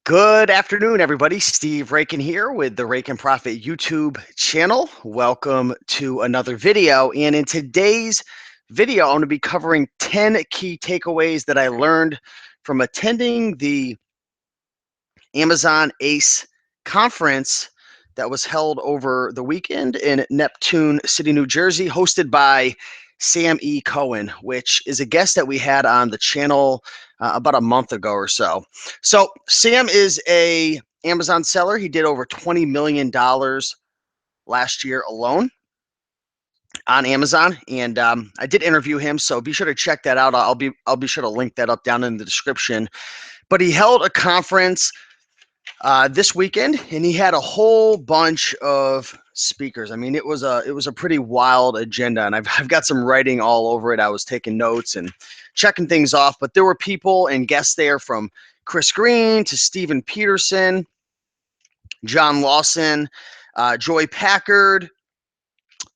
Good afternoon, everybody. Steve Rakin here with the Rakin Profit YouTube channel. Welcome to another video. And in today's video, I'm going to be covering 10 key takeaways that I learned from attending the Amazon ACE conference that was held over the weekend in Neptune City, New Jersey, hosted by Sam E. Cohen, which is a guest that we had on the channel about a month ago or so. So Sam is a Amazon seller. He did over $20 million last year alone on Amazon, and I did interview him, so be sure to check that out. I'll be sure to link that up down in the description. But he held a conference this weekend, and he had a whole bunch of speakers. I mean, it was a pretty wild agenda, and I've got some writing all over it. I was taking notes and checking things off, but there were people and guests there from Chris Green to Steven Peterson, John Lawson, Joy Packard,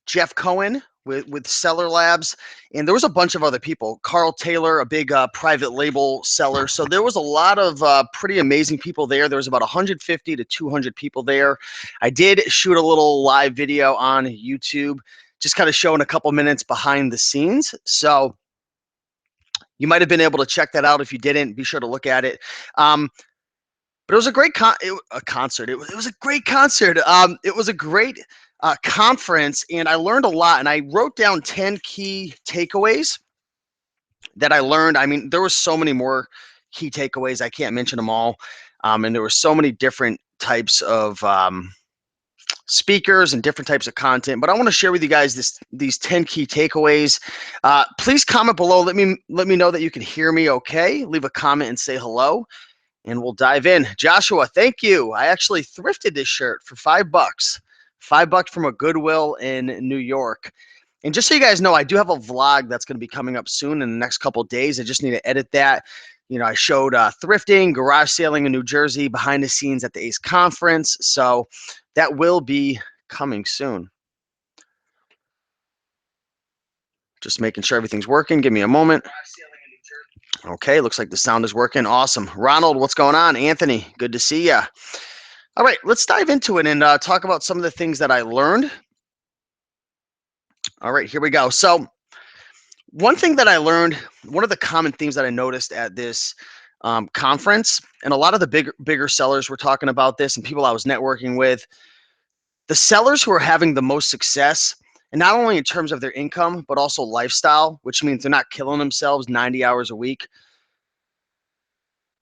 Jeff Cohen with Seller Labs, and there was a bunch of other people. Carl Taylor, a big private label seller. So there was a lot of pretty amazing people there. There was about 150 to 200 people there. I did shoot a little live video on YouTube, just kind of showing a couple minutes behind the scenes. So you might have been able to check that out. If you didn't, be sure to look at it. But it was a great concert. It was a great concert. It was a great conference, and I learned a lot. And I wrote down 10 key takeaways that I learned. I mean, there were so many more key takeaways. I can't mention them all. And there were so many different types of speakers and different types of content. But I want to share with you guys these 10 key takeaways. Please comment below. Let me know that you can hear me okay. Leave a comment and say hello, and we'll dive in. Joshua, thank you. I actually thrifted this shirt for $5. $5 from a Goodwill in New York. And just so you guys know, I do have a vlog that's going to be coming up soon in the next couple of days. I just need to edit that. You know, I showed thrifting, garage sailing in New Jersey, behind the scenes at the ACE conference. So that will be coming soon. Just making sure everything's working. Give me a moment. Okay, looks like the sound is working. Awesome. Ronald, what's going on? Anthony, good to see ya. All right, let's dive into it and talk about some of the things that I learned. All right, here we go. So one thing that I learned, one of the common themes that I noticed at this conference, and a lot of the bigger sellers were talking about this, and people I was networking with, the sellers who are having the most success, and not only in terms of their income, but also lifestyle, which means they're not killing themselves 90 hours a week.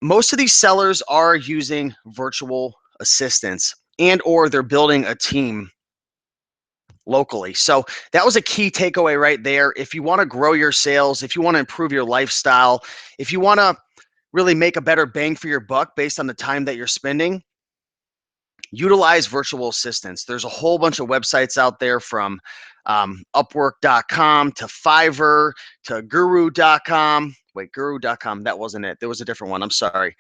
Most of these sellers are using virtual assistants, and or they're building a team locally. So that was a key takeaway right there. If you want to grow your sales, if you want to improve your lifestyle, if you want to really make a better bang for your buck based on the time that you're spending, utilize virtual assistants. There's a whole bunch of websites out there, from Upwork.com to Fiverr to Guru.com. Wait, Guru.com, that wasn't it. There was a different one. I'm sorry.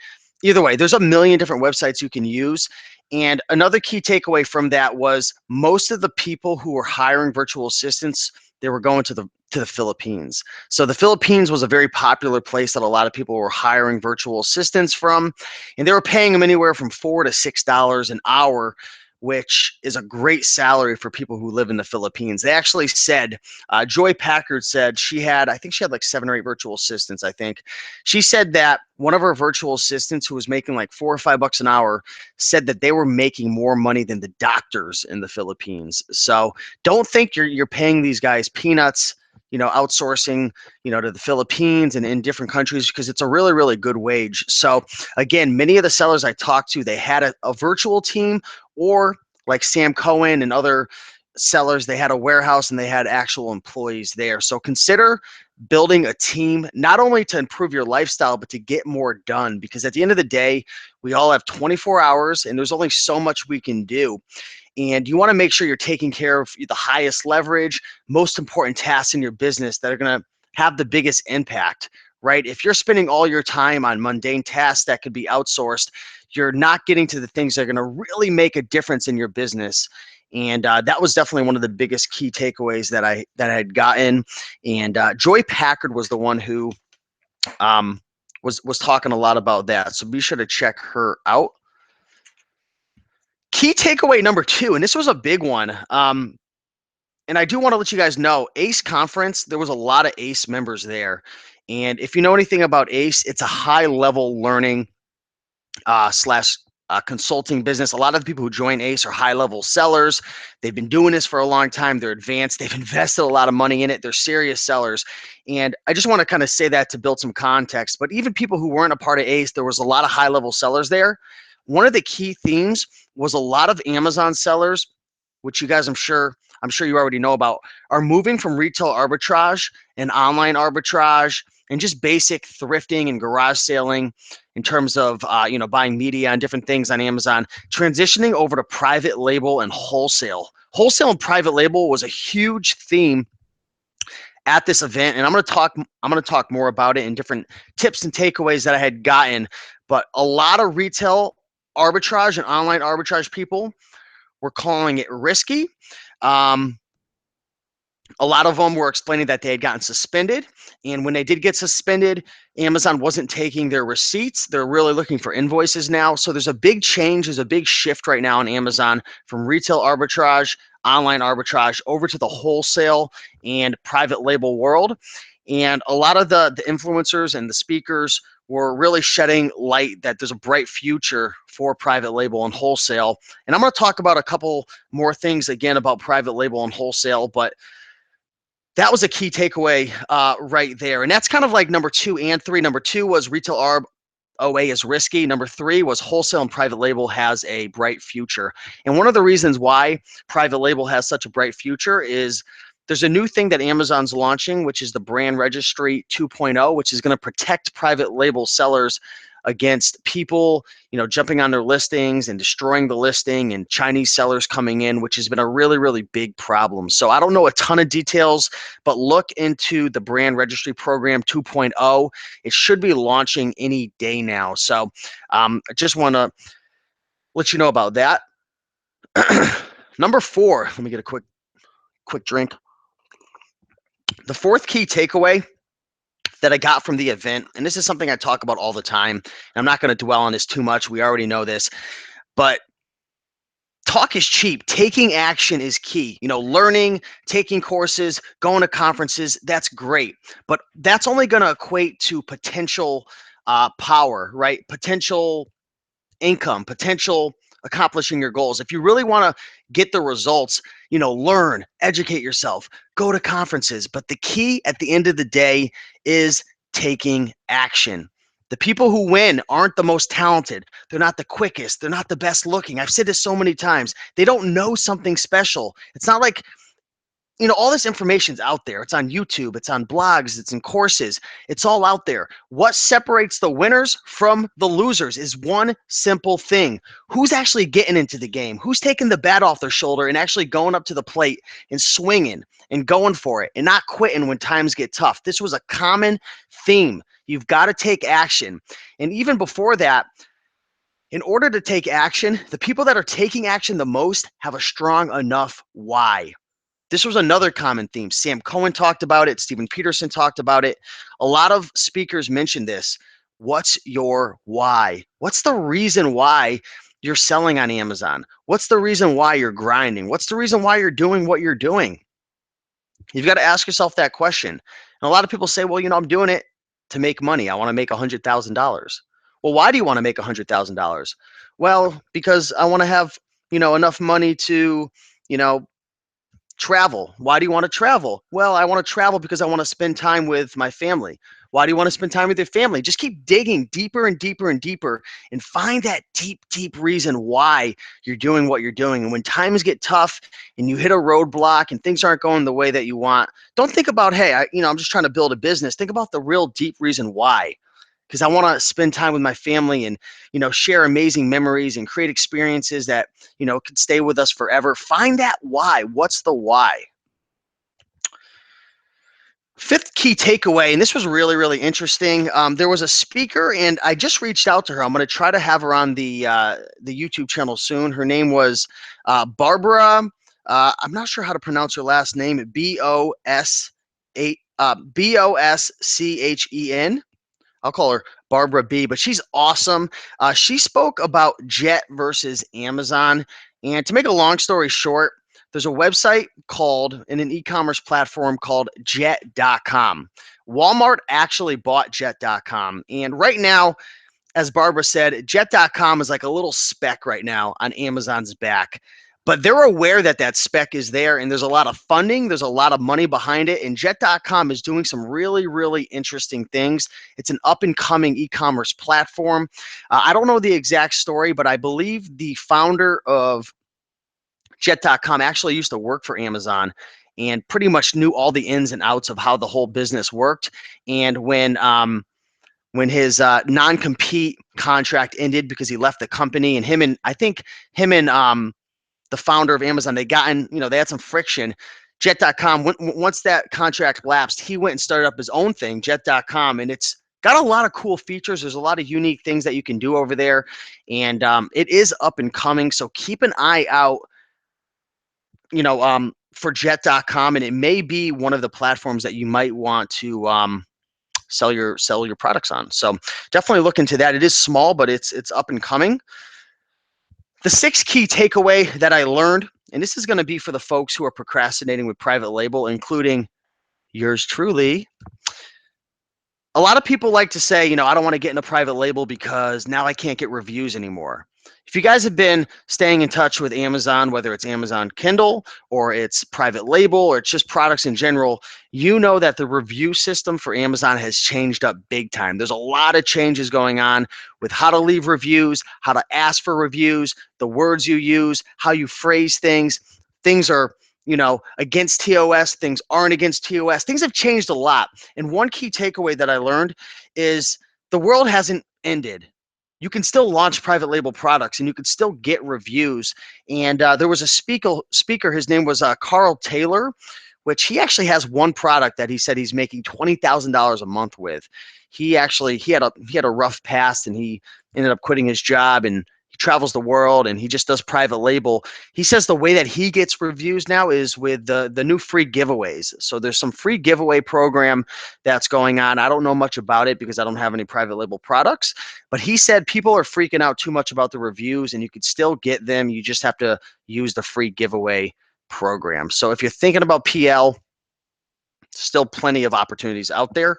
Either way, there's a million different websites you can use. And another key takeaway from that was most of the people who were hiring virtual assistants, they were going to the Philippines. So the Philippines was a very popular place that a lot of people were hiring virtual assistants from, and they were paying them anywhere from $4 to $6 an hour, which is a great salary for people who live in the Philippines. They actually said, Joy Packard said I think she had like 7 or 8 virtual assistants, I think. She said that one of her virtual assistants, who was making like $4 or $5 an hour, said that they were making more money than the doctors in the Philippines. So don't think you're paying these guys peanuts, you know, outsourcing, you know, to the Philippines and in different countries, because it's a really, really good wage. So again, many of the sellers I talked to, they had a virtual team, or like Sam Cohen and other sellers, they had a warehouse and they had actual employees there. So consider building a team, not only to improve your lifestyle, but to get more done, because at the end of the day, we all have 24 hours and there's only so much we can do. And you want to make sure you're taking care of the highest leverage, most important tasks in your business that are going to have the biggest impact, right? If you're spending all your time on mundane tasks that could be outsourced, you're not getting to the things that are going to really make a difference in your business. And that was definitely one of the biggest key takeaways that I had gotten. And Joy Packard was the one who was talking a lot about that. So be sure to check her out. Key takeaway number 2, and this was a big one. And I do want to let you guys know, ACE conference, there was a lot of ACE members there. And if you know anything about ACE, it's a high level learning slash consulting business. A lot of the people who join ACE are high level sellers. They've been doing this for a long time. They're advanced. They've invested a lot of money in it. They're serious sellers. And I just want to kind of say that to build some context. But even people who weren't a part of ACE, there was a lot of high level sellers there. One of the key themes was a lot of Amazon sellers, which you guys I'm sure you already know about, are moving from retail arbitrage and online arbitrage and just basic thrifting and garage selling in terms of buying media and different things on Amazon, transitioning over to private label and wholesale. Wholesale and private label was a huge theme at this event, and I'm going to talk more about it in different tips and takeaways that I had gotten. But a lot of retail arbitrage and online arbitrage people were calling it risky. A lot of them were explaining that they had gotten suspended. And when they did get suspended, Amazon wasn't taking their receipts. They're really looking for invoices now. So there's a big change. There's a big shift right now on Amazon from retail arbitrage, online arbitrage over to the wholesale and private label world. And a lot of the influencers and the speakers were really shedding light that there's a bright future for private label and wholesale. And I'm going to talk about a couple more things again about private label and wholesale, but that was a key takeaway right there. And that's kind of like number 2 and 3. Number 2 was retail arb OA is risky. Number 3 was wholesale and private label has a bright future. And one of the reasons why private label has such a bright future is there's a new thing that Amazon's launching, which is the brand registry 2.0, which is going to protect private label sellers against people, jumping on their listings and destroying the listing and Chinese sellers coming in, which has been a really, really big problem. So I don't know a ton of details, but look into the brand registry program 2.0. It should be launching any day now. So I just want to let you know about that. Number 4, let me get a quick drink. The 4th key takeaway that I got from the event, and this is something I talk about all the time, and I'm not going to dwell on this too much. We already know this, but talk is cheap. Taking action is key. Learning, taking courses, going to conferences, that's great, but that's only going to equate to potential power, right? Potential income, potential accomplishing your goals. If you really want to get the results, learn, educate yourself, go to conferences. But the key at the end of the day is taking action. The people who win aren't the most talented. They're not the quickest. They're not the best looking. I've said this so many times. They don't know something special. It's not like all this information's out there. It's on YouTube, it's on blogs, it's in courses. It's all out there. What separates the winners from the losers is one simple thing. Who's actually getting into the game? Who's taking the bat off their shoulder and actually going up to the plate and swinging and going for it and not quitting when times get tough? This was a common theme. You've got to take action. And even before that, in order to take action, the people that are taking action the most have a strong enough why. This was another common theme. Sam Cohen talked about it. Steven Peterson talked about it. A lot of speakers mentioned this. What's your why? What's the reason why you're selling on Amazon? What's the reason why you're grinding? What's the reason why you're doing what you're doing? You've got to ask yourself that question. And a lot of people say, well, I'm doing it to make money. I want to make $100,000. Well, why do you want to make $100,000? Well, because I want to have, enough money to, travel. Why do you want to travel? Well, I want to travel because I want to spend time with my family. Why do you want to spend time with your family? Just keep digging deeper and deeper and deeper and find that deep, deep reason why you're doing what you're doing. And when times get tough and you hit a roadblock and things aren't going the way that you want, don't think about, hey, I'm just trying to build a business. Think about the real deep reason why. Because I want to spend time with my family and, share amazing memories and create experiences that, could stay with us forever. Find that why. What's the why? 5th key takeaway, and this was really, really interesting. There was a speaker, and I just reached out to her. I'm going to try to have her on the YouTube channel soon. Her name was Barbara. I'm not sure how to pronounce her last name. Boschen. I'll call her Barbara B, but she's awesome. She spoke about Jet versus Amazon, And to make a long story short, there's a website called, in an e-commerce platform called jet.com. Walmart actually bought jet.com. And right now, as Barbara said, jet.com is like a little speck right now on Amazon's back. But they're aware that that speck is there, and there's a lot of funding, there's a lot of money behind it, and jet.com is doing some really, really interesting things. It's an up and coming e-commerce platform. I don't know the exact story, but I believe the founder of jet.com actually used to work for Amazon and pretty much knew all the ins and outs of how the whole business worked. And when his non-compete contract ended because he left the company, and I think him and the founder of Amazon, they had some friction. Jet.com, once that contract lapsed, he went and started up his own thing, Jet.com, and it's got a lot of cool features. There's a lot of unique things that you can do over there, and it is up and coming. So keep an eye out, for Jet.com, and it may be one of the platforms that you might want to sell your products on. So definitely look into that. It is small, but it's up and coming. The 6 key takeaway that I learned, and this is going to be for the folks who are procrastinating with private label, including yours truly. A lot of people like to say, I don't want to get into private label because now I can't get reviews anymore. If you guys have been staying in touch with Amazon, whether it's Amazon Kindle or it's private label or it's just products in general, you know that the review system for Amazon has changed up big time. There's a lot of changes going on with how to leave reviews, how to ask for reviews, the words you use, how you phrase things. Things are against TOS, things aren't against TOS. Things have changed a lot. And one key takeaway that I learned is the world hasn't ended. You can still launch private label products and you can still get reviews. And there was a speaker, his name was Carl Taylor, which he actually has one product that he said he's making $20,000 a month with. He had a rough past, and he ended up quitting his job, and he travels the world, and he just does private label. He says the way that he gets reviews now is with the new free giveaways. So there's some free giveaway program that's going on. I don't know much about it because I don't have any private label products, but he said people are freaking out too much about the reviews, and you could still get them. You just have to use the free giveaway program. So if you're thinking about PL, still plenty of opportunities out there.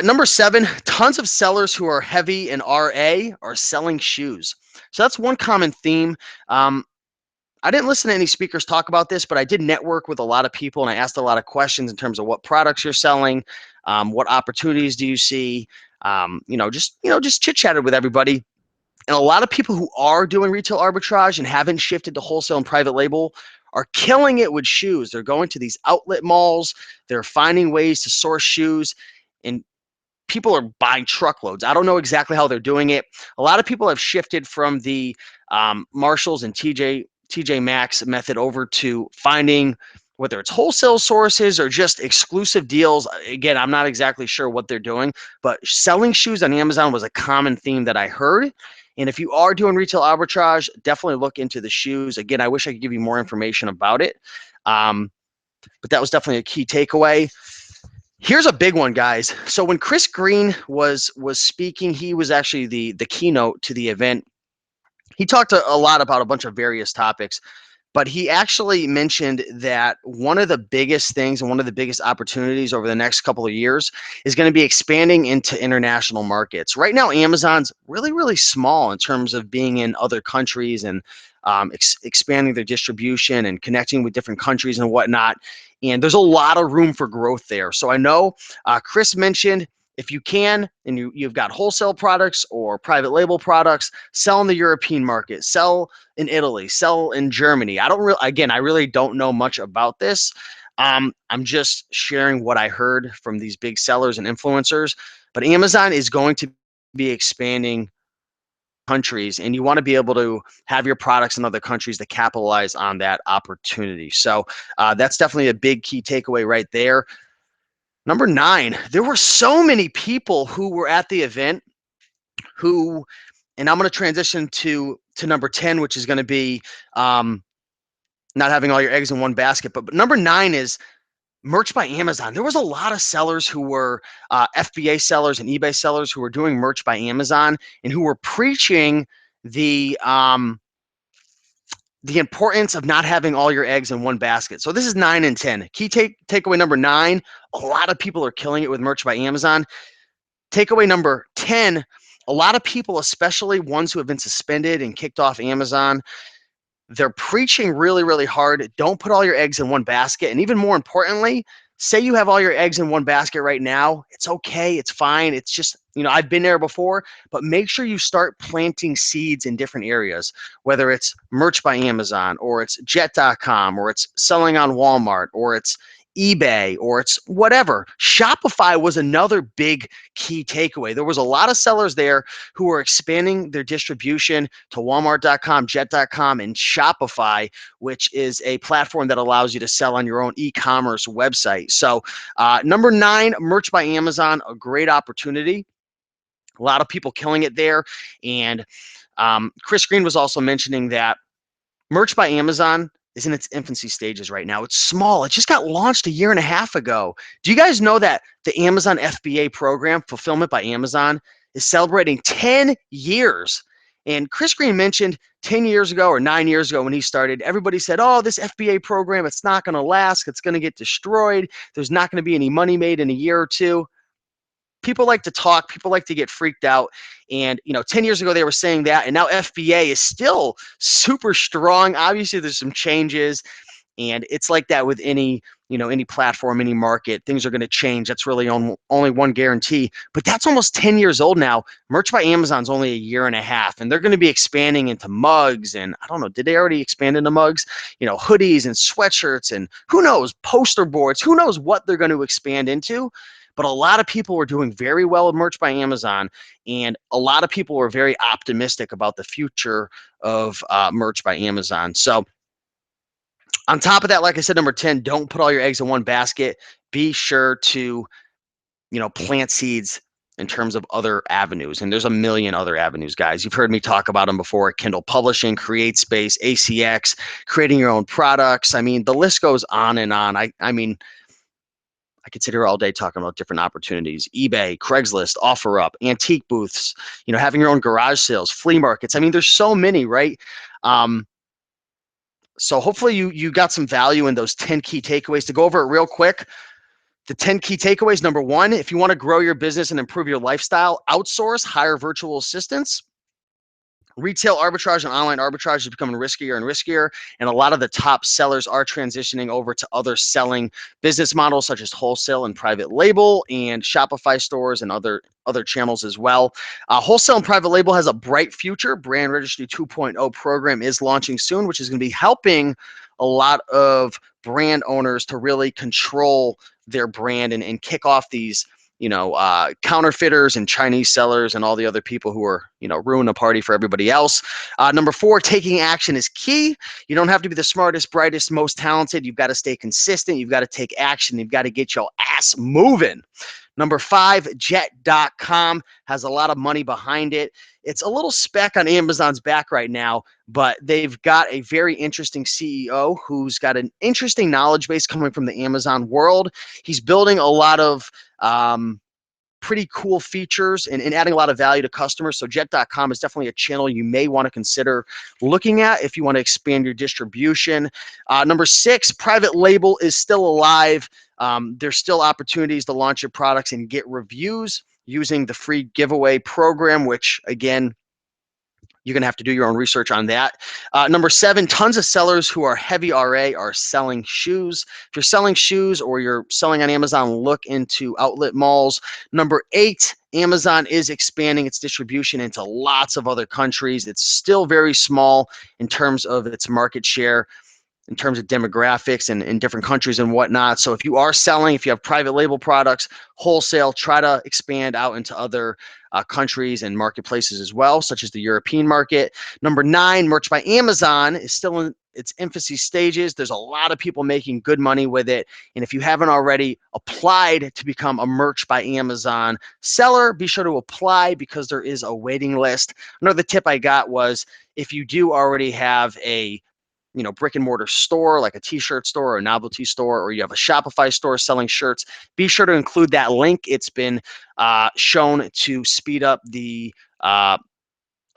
Number 7, tons of sellers who are heavy in RA are selling shoes. So that's one common theme. I didn't listen to any speakers talk about this, but I did network with a lot of people, and I asked a lot of questions in terms of what products you're selling, what opportunities do you see, just chit-chatted with everybody. And a lot of people who are doing retail arbitrage and haven't shifted to wholesale and private label are killing it with shoes. They're going to these outlet malls. They're finding ways to source shoes, and people are buying truckloads. I don't know exactly how they're doing it. A lot of people have shifted from the Marshalls and TJ Maxx method over to finding, whether it's wholesale sources or just exclusive deals. Again, I'm not exactly sure what they're doing, but selling shoes on Amazon was a common theme that I heard. And if you are doing retail arbitrage, definitely look into the shoes. Again, I wish I could give you more information about it. But that was definitely a key takeaway. Here's a big one, guys. So when Chris Green was speaking, he was actually the keynote to the event. He talked a lot about a bunch of various topics, but he actually mentioned that one of the biggest things and one of the biggest opportunities over the next couple of years is going to be expanding into international markets. Right now, Amazon's really, really small in terms of being in other countries and expanding their distribution and connecting with different countries and whatnot. And there's a lot of room for growth there. So I know Chris mentioned, if you can, and you've got wholesale products or private label products, sell in the European market, sell in Italy, sell in Germany. I really don't know much about this. I'm just sharing what I heard from these big sellers and influencers. But Amazon is going to be expanding countries, and you want to be able to have your products in other countries to capitalize on that opportunity. So that's definitely a big key takeaway right there. Number 9, there were so many people who were at the event who, and I'm going to transition to number 10, which is going to be not having all your eggs in one basket. But number 9 is merch by Amazon. There was a lot of sellers who were FBA sellers and eBay sellers who were doing merch by Amazon and who were preaching the the importance of not having all your eggs in one basket. So this is 9 and 10. Key takeaway number 9, a lot of people are killing it with merch by Amazon. Takeaway number 10, a lot of people, especially ones who have been suspended and kicked off Amazon, they're preaching really, really hard. Don't put all your eggs in one basket. And even more importantly, say you have all your eggs in one basket right now. It's okay. It's fine. It's just, I've been there before, but make sure you start planting seeds in different areas, whether it's merch by Amazon or it's jet.com or it's selling on Walmart or it's eBay or it's whatever. Shopify was another big key takeaway. There was a lot of sellers there who were expanding their distribution to Walmart.com, Jet.com, and Shopify, which is a platform that allows you to sell on your own e-commerce website. So number 9, merch by Amazon, a great opportunity. A lot of people killing it there. And Chris Green was also mentioning that merch by Amazon is in its infancy stages right now. It's small. It just got launched a year and a half ago. Do you guys know that the Amazon FBA program, Fulfillment by Amazon, is celebrating 10 years? And Chris Green mentioned 10 years ago or 9 years ago when he started, everybody said, oh, this FBA program, it's not going to last. It's going to get destroyed. There's not going to be any money made in a year or two. People like to talk, people like to get freaked out. And 10 years ago they were saying that, and now FBA is still super strong. Obviously there's some changes, and it's like that with any platform, any market. Things are going to change. That's really only one guarantee. But that's almost 10 years old now. Merch by Amazon's only a year and a half, and they're going to be expanding into mugs. And I don't know, did they already expand into mugs? Hoodies and sweatshirts, and who knows, poster boards. Who knows what they're going to expand into? But a lot of people were doing very well with merch by Amazon, and a lot of people were very optimistic about the future of merch by Amazon. So on top of that, like I said, number 10, don't put all your eggs in one basket. Be sure to, plant seeds in terms of other avenues. And there's a million other avenues, guys. You've heard me talk about them before: Kindle Publishing, CreateSpace, A.C.E, creating your own products. I mean, the list goes on and on. I mean, I could sit here all day talking about different opportunities: eBay, Craigslist, OfferUp, antique booths, having your own garage sales, flea markets. I mean, there's so many, right? So hopefully you got some value in those 10 key takeaways. To go over it real quick, the 10 key takeaways: number 1, if you want to grow your business and improve your lifestyle, outsource, hire virtual assistants. Retail arbitrage and online arbitrage is becoming riskier and riskier, and a lot of the top sellers are transitioning over to other selling business models, such as wholesale and private label, and Shopify stores and other channels as well. Wholesale and private label has a bright future. Brand Registry 2.0 program is launching soon, which is going to be helping a lot of brand owners to really control their brand and kick off these counterfeiters and Chinese sellers and all the other people who are, ruin the party for everybody else. Number 4, taking action is key. You don't have to be the smartest, brightest, most talented. You've got to stay consistent. You've got to take action. You've got to get your ass moving. Number 5, jet.com has a lot of money behind it. It's a little speck on Amazon's back right now, but they've got a very interesting CEO who's got an interesting knowledge base coming from the Amazon world. He's building a lot of pretty cool features and adding a lot of value to customers. So jet.com is definitely a channel you may want to consider looking at if you want to expand your distribution. Number 6, private label is still alive. There's still opportunities to launch your products and get reviews using the free giveaway program, which again, you're going to have to do your own research on that. Number 7, tons of sellers who are heavy RA are selling shoes. If you're selling shoes or you're selling on Amazon, look into outlet malls. Number 8, Amazon is expanding its distribution into lots of other countries. It's still very small in terms of its market share, in terms of demographics and in different countries and whatnot. So if you are selling, if you have private label products, wholesale, try to expand out into other countries and marketplaces as well, such as the European market. Number 9, merch by Amazon is still in its infancy stages. There's a lot of people making good money with it. And if you haven't already applied to become a merch by Amazon seller, be sure to apply because there is a waiting list. Another tip I got was, if you do already have a brick and mortar store, like a t-shirt store or a novelty store, or you have a Shopify store selling shirts, be sure to include that link. It's been shown to speed up the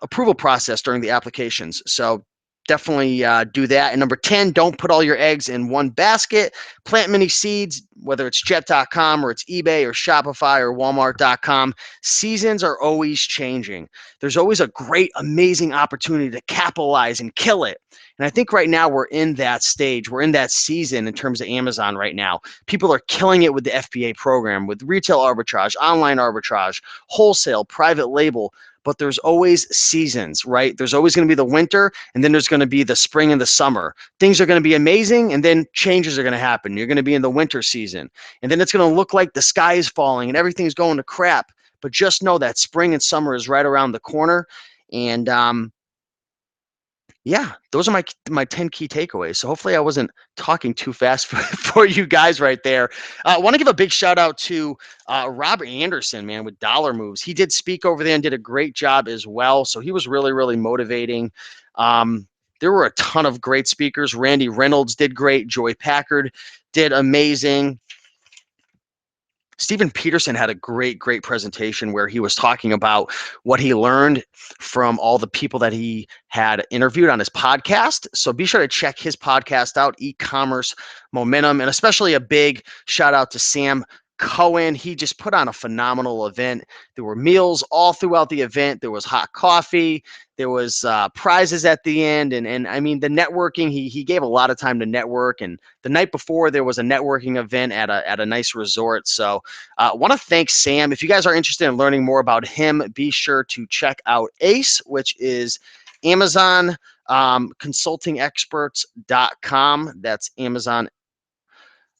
approval process during the applications. So definitely do that. And number 10, don't put all your eggs in one basket. Plant many seeds, whether it's jet.com or it's eBay or Shopify or walmart.com. Seasons are always changing. There's always a great, amazing opportunity to capitalize and kill it. And I think right now we're in that stage. We're in that season in terms of Amazon right now. People are killing it with the FBA program, with retail arbitrage, online arbitrage, wholesale, private label. But there's always seasons, right? There's always going to be the winter, and then there's going to be the spring and the summer. Things are going to be amazing, and then changes are going to happen. You're going to be in the winter season, and then it's going to look like the sky is falling and everything's going to crap. But just know that spring and summer is right around the corner. And yeah, those are my 10 key takeaways. So hopefully I wasn't talking too fast for you guys right there. I want to give a big shout out to Robert Anderson, man, with Dollar Moves. He did speak over there and did a great job as well. So he was really, really motivating. There were a ton of great speakers. Randy Reynolds did great. Joy Packard did amazing. Stephen Peterson had a great presentation where he was talking about what he learned from all the people that he had interviewed on his podcast. So be sure to check his podcast out, E-commerce Momentum, and especially a big shout out to Sam Cohen. He just put on a phenomenal event. There were meals all throughout the event. There was hot coffee. There was prizes at the end, and I mean the networking. He gave a lot of time to network. And the night before there was a networking event at a nice resort. So I want to thank Sam. If you guys are interested in learning more about him, be sure to check out ACE, which is Amazon consultingexperts.com. That's Amazon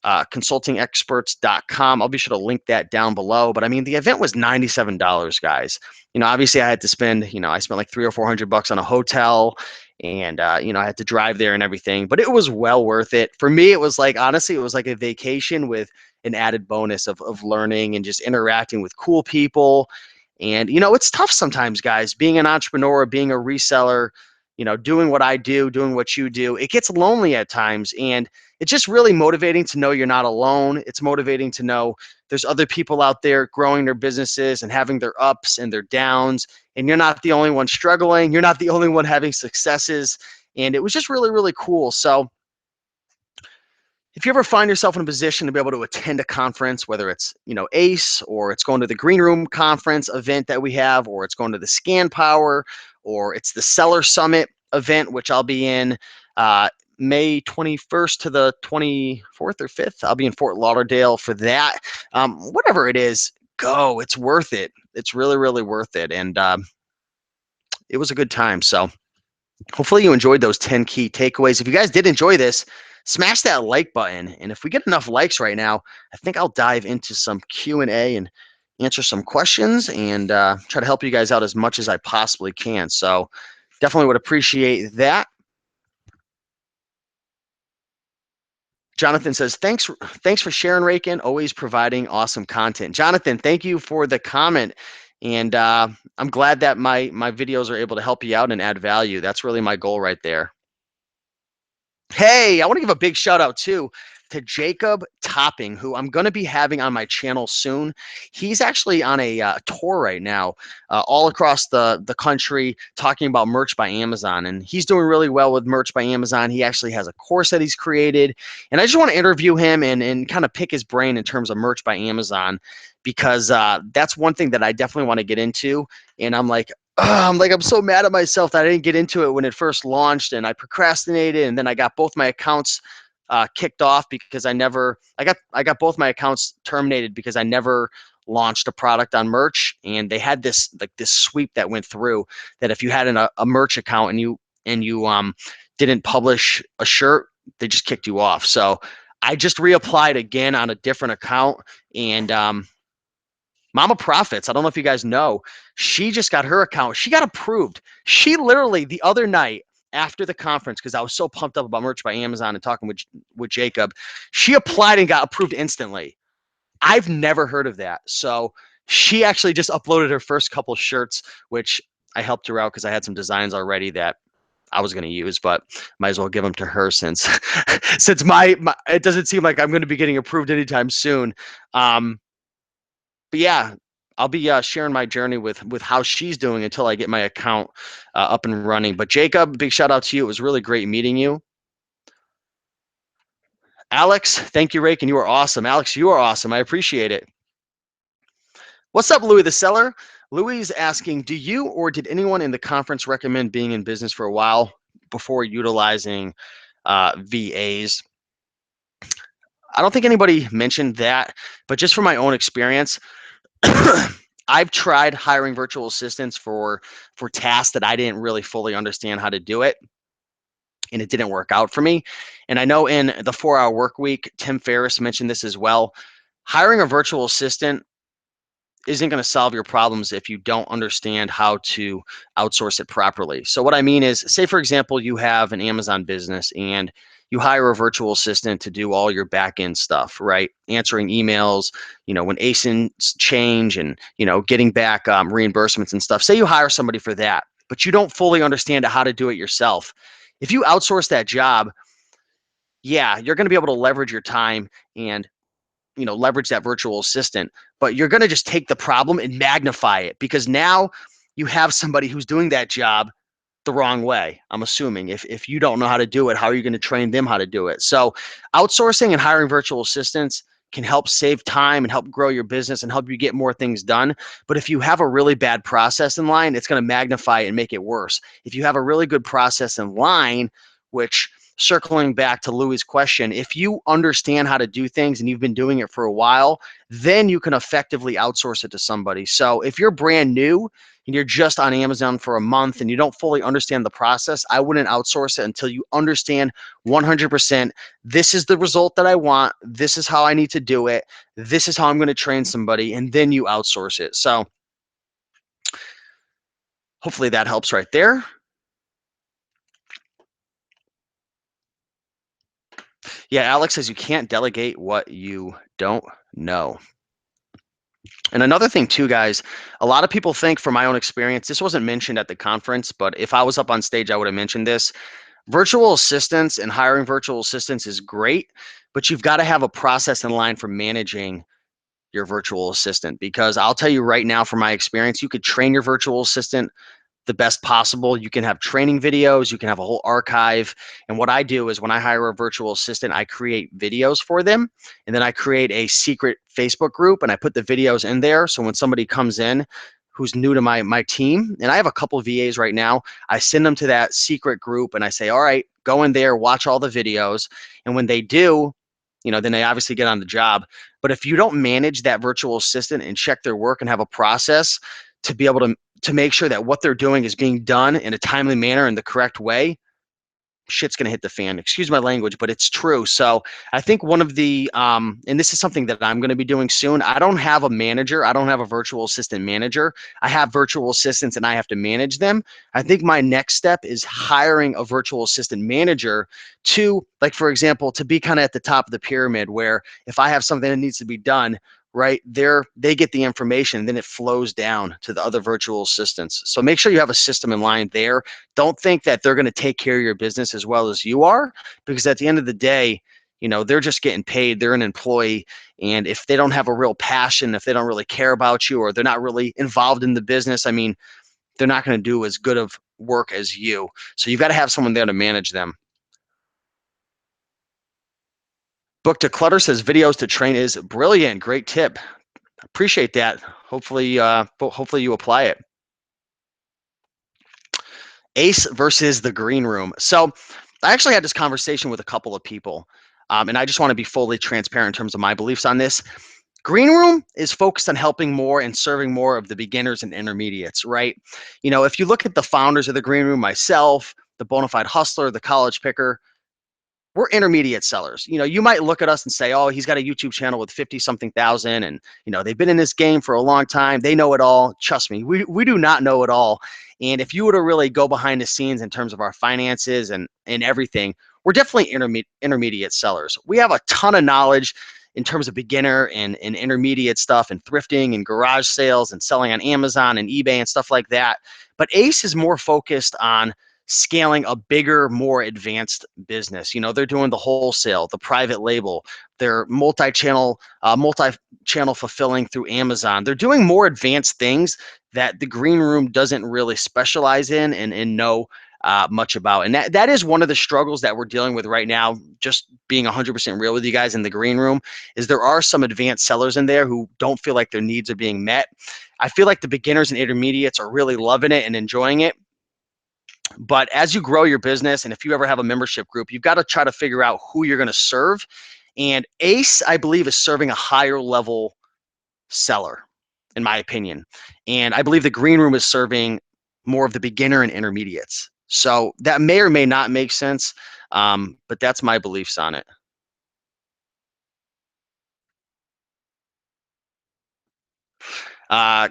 consultingexperts.com. I'll be sure to link that down below. But I mean, the event was $97, guys. Obviously I had to spend, I spent like $300 or $400 on a hotel, and I had to drive there and everything, but it was well worth it. For me, it was like, honestly, it was like a vacation with an added bonus of learning and just interacting with cool people. And, it's tough sometimes, guys, being an entrepreneur, being a reseller, doing what I do, doing what you do. It gets lonely at times. And it's just really motivating to know you're not alone. It's motivating to know there's other people out there growing their businesses and having their ups and their downs. And you're not the only one struggling. You're not the only one having successes. And it was just really, really cool. So if you ever find yourself in a position to be able to attend a conference, whether it's, ACE, or it's going to the Green Room Conference event that we have, or it's going to the Scan Power, or it's the Seller Summit event, which I'll be in May 21st to the 24th or 5th. I'll be in Fort Lauderdale for that. Whatever it is, go. It's worth it. It's really, really worth it. And it was a good time. So hopefully you enjoyed those 10 key takeaways. If you guys did enjoy this, smash that like button. And if we get enough likes right now, I think I'll dive into some Q&A and answer some questions and try to help you guys out as much as I possibly can. So definitely would appreciate that. Jonathan says, thanks for sharing, Rakin. Always providing awesome content. Jonathan, thank you for the comment. And I'm glad that my videos are able to help you out and add value. That's really my goal right there. Hey, I want to give a big shout out too to Jacob Topping, who I'm going to be having on my channel soon. He's actually on a tour right now, all across the country, talking about merch by Amazon, and he's doing really well with merch by Amazon. He actually has a course that he's created, and I just want to interview him and kind of pick his brain in terms of merch by Amazon, because that's one thing that I definitely want to get into. And I'm so mad at myself that I didn't get into it when it first launched, and I procrastinated, and then I got both my accounts kicked off because I got both my accounts terminated because I never launched a product on merch. And they had this sweep that went through that if you had a merch account and you didn't publish a shirt, they just kicked you off. So I just reapplied again on a different account, and Mama Profits, I don't know if you guys know, she just got her account. She got approved. She literally the other night after the conference, because I was so pumped up about merch by Amazon and talking with Jacob, she applied and got approved instantly. I've never heard of that. So she actually just uploaded her first couple shirts, which I helped her out because I had some designs already that I was going to use, but might as well give them to her since since my it doesn't seem like I'm going to be getting approved anytime soon. But yeah, I'll be sharing my journey with how she's doing until I get my account up and running. But Jacob, big shout out to you. It was really great meeting you. Alex, thank you, Rake, and you are awesome. Alex, you are awesome. I appreciate it. What's up, Louis the Seller? Louis is asking, do you or did anyone in the conference recommend being in business for a while before utilizing VAs? I don't think anybody mentioned that, but just from my own experience, I've tried hiring virtual assistants for tasks that I didn't really fully understand how to do it, and it didn't work out for me. And I know in the 4-Hour Work Week, Tim Ferriss mentioned this as well. Hiring a virtual assistant isn't going to solve your problems if you don't understand how to outsource it properly. So what I mean is, say for example, you have an Amazon business and you hire a virtual assistant to do all your back end stuff, right? Answering emails, when ASINs change and, getting back reimbursements and stuff. Say you hire somebody for that, but you don't fully understand how to do it yourself. If you outsource that job, yeah, you're going to be able to leverage your time and leverage that virtual assistant, but you're going to just take the problem and magnify it because now you have somebody who's doing that job the wrong way. I'm assuming if you don't know how to do it, how are you going to train them how to do it? So outsourcing and hiring virtual assistants can help save time and help grow your business and help you get more things done. But if you have a really bad process in line, it's going to magnify it and make it worse. If you have a really good process in line, which circling back to Louis' question, if you understand how to do things and you've been doing it for a while, then you can effectively outsource it to somebody. So if you're brand new and you're just on Amazon for a month and you don't fully understand the process, I wouldn't outsource it until you understand 100%. This is the result that I want. This is how I need to do it. This is how I'm going to train somebody, and then you outsource it. So hopefully that helps right there. Yeah, Alex says you can't delegate what you don't know. And another thing too, guys, a lot of people think, from my own experience, this wasn't mentioned at the conference, but if I was up on stage, I would have mentioned this. Virtual assistants and hiring virtual assistants is great, but you've got to have a process in line for managing your virtual assistant, because I'll tell you right now, from my experience, you could train your virtual assistant the best possible. You can have training videos, you can have a whole archive. And what I do is when I hire a virtual assistant, I create videos for them. And then I create a secret Facebook group and I put the videos in there. So when somebody comes in who's new to my team, and I have a couple of VAs right now, I send them to that secret group and I say, all right, go in there, watch all the videos. And when they do, then they obviously get on the job. But if you don't manage that virtual assistant and check their work and have a process to be able to make sure that what they're doing is being done in a timely manner in the correct way, shit's going to hit the fan. Excuse my language, but it's true. So I think one of the, and this is something that I'm going to be doing soon. I don't have a manager. I don't have a virtual assistant manager. I have virtual assistants and I have to manage them. I think my next step is hiring a virtual assistant manager to, like, for example, to be kind of at the top of the pyramid, where if I have something that needs to be done, right there, they get the information and then it flows down to the other virtual assistants. So make sure you have a system in line there. Don't think that they're going to take care of your business as well as you are, because at the end of the day, they're just getting paid. They're an employee. And if they don't have a real passion, if they don't really care about you, or they're not really involved in the business, I mean, they're not going to do as good of work as you. So you've got to have someone there to manage them. Book to Clutter says videos to train is brilliant. Great tip. Appreciate that. Hopefully you apply it. Ace versus the green room. So I actually had this conversation with a couple of people, and I just want to be fully transparent in terms of my beliefs on this. Green room is focused on helping more and serving more of the beginners and intermediates, right? If you look at the founders of the green room, myself, the Bonafide Hustler, the College Picker, we're intermediate sellers. You might look at us and say, oh, he's got a YouTube channel with 50 something thousand. And, they've been in this game for a long time. They know it all. Trust me, we do not know it all. And if you were to really go behind the scenes in terms of our finances and everything, we're definitely intermediate sellers. We have a ton of knowledge in terms of beginner and intermediate stuff and thrifting and garage sales and selling on Amazon and eBay and stuff like that. But Ace is more focused on scaling a bigger, more advanced business. They're doing the wholesale, the private label, they're multi-channel fulfilling through Amazon. They're doing more advanced things that the green room doesn't really specialize in and know much about. And that is one of the struggles that we're dealing with right now. Just being 100% real with you guys in the green room is there are some advanced sellers in there who don't feel like their needs are being met. I feel like the beginners and intermediates are really loving it and enjoying it. But as you grow your business, and if you ever have a membership group, you've got to try to figure out who you're going to serve. And ACE, I believe, is serving a higher level seller, in my opinion. And I believe the green room is serving more of the beginner and intermediates. So that may or may not make sense, but that's my beliefs on it.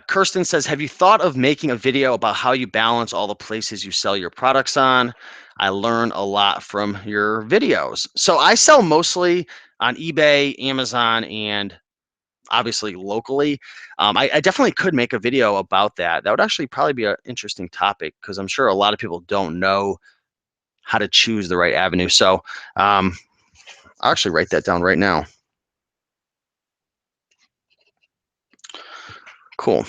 Kirsten says, have you thought of making a video about how you balance all the places you sell your products on? I learn a lot from your videos. So I sell mostly on eBay, Amazon, and obviously locally. I definitely could make a video about that. That would actually probably be an interesting topic because I'm sure a lot of people don't know how to choose the right avenue. So I'll actually write that down right now. Cool.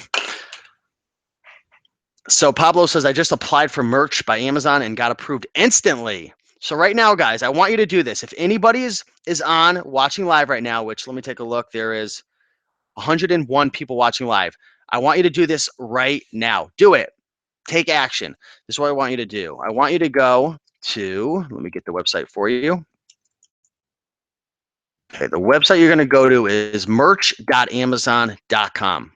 So Pablo says, I just applied for merch by Amazon and got approved instantly. So right now, guys, I want you to do this. If anybody is on watching live right now, which let me take a look, there is 101 people watching live. I want you to do this right now. Do it. Take action. This is what I want you to do. I want you to go to, let me get the website for you. Okay, the website you're going to go to is merch.amazon.com.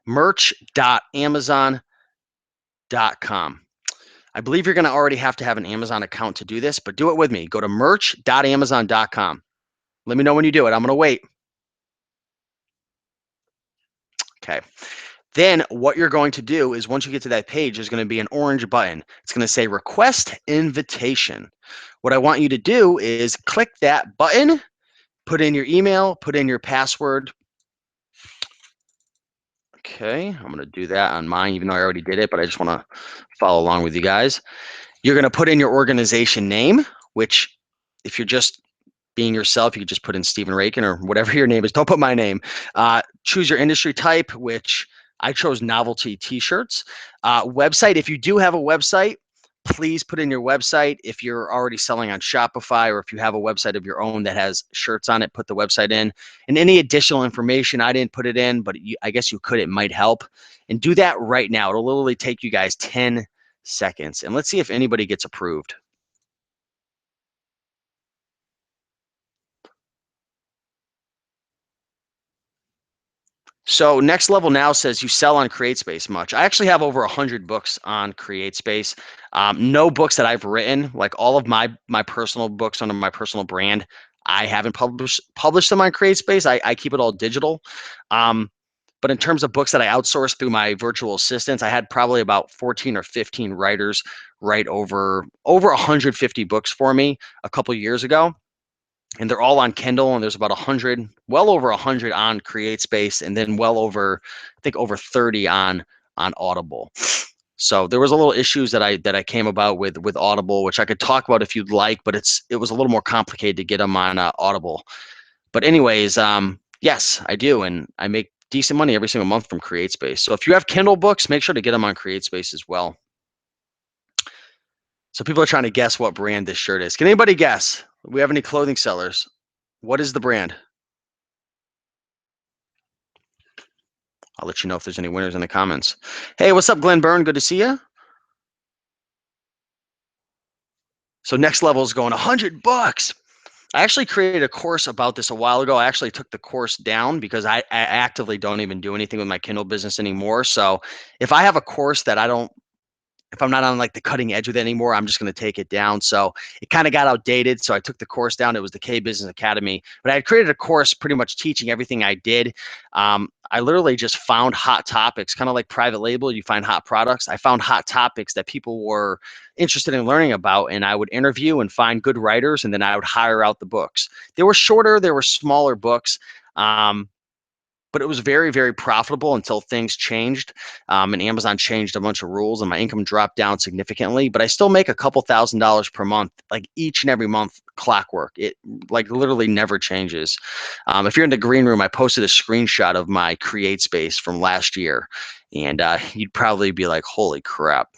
Merch.amazon.com. I believe you're going to already have to have an Amazon account to do this, but do it with me. Go to merch.amazon.com. Let me know when you do it. I'm going to wait. Okay. Then what you're going to do is once you get to that page, there's going to be an orange button. It's going to say request invitation. What I want you to do is click that button, put in your email, put in your password. Okay, I'm going to do that on mine, even though I already did it, but I just want to follow along with you guys. You're going to put in your organization name, which if you're just being yourself, you could just put in Stephen Rakin or whatever your name is. Don't put my name. Choose your industry type, which I chose novelty t-shirts. Website, if you do have a website, please put in your website. If you're already selling on Shopify or if you have a website of your own that has shirts on it, put the website in. And any additional information, I didn't put it in, but I guess you could, it might help. And do that right now. It'll literally take you guys 10 seconds. And let's see if anybody gets approved. So Next Level Now says you sell on CreateSpace much. I actually have over 100 books on CreateSpace. No books that I've written, like all of my personal books under my personal brand, I haven't published them on CreateSpace. I keep it all digital. But in terms of books that I outsourced through my virtual assistants, I had probably about 14 or 15 writers write over 150 books for me a couple years ago. And they're all on Kindle, and there's about 100, well over 100 on CreateSpace, and then well over, I think over 30 on Audible. So there was a little issues that I came about with Audible, which I could talk about if you'd like, but it was a little more complicated to get them on Audible. But anyways, yes, I do, and I make decent money every single month from CreateSpace. So if you have Kindle books, make sure to get them on CreateSpace as well. So people are trying to guess what brand this shirt is. Can anybody guess? Do we have any clothing sellers? What is the brand? I'll let you know if there's any winners in the comments. Hey, what's up, Glenn Byrne? Good to see you. So Next Level is going $100. I actually created a course about this a while ago. I actually took the course down because I actively don't even do anything with my Kindle business anymore. So if I have a course that if I'm not on like the cutting edge with it anymore, I'm just going to take it down. So it kind of got outdated. So I took the course down. It was the K Business Academy, but I had created a course pretty much teaching everything I did. I literally just found hot topics, kind of like private label. You find hot products. I found hot topics that people were interested in learning about, and I would interview and find good writers, and then I would hire out the books. They were shorter, they were smaller books. but it was very, very profitable until things changed, and Amazon changed a bunch of rules, and my income dropped down significantly. But I still make a couple $1,000s per month, like each and every month, clockwork. It like literally never changes. If you're in the green room, I posted a screenshot of my Create Space from last year, and you'd probably be like, "Holy crap!"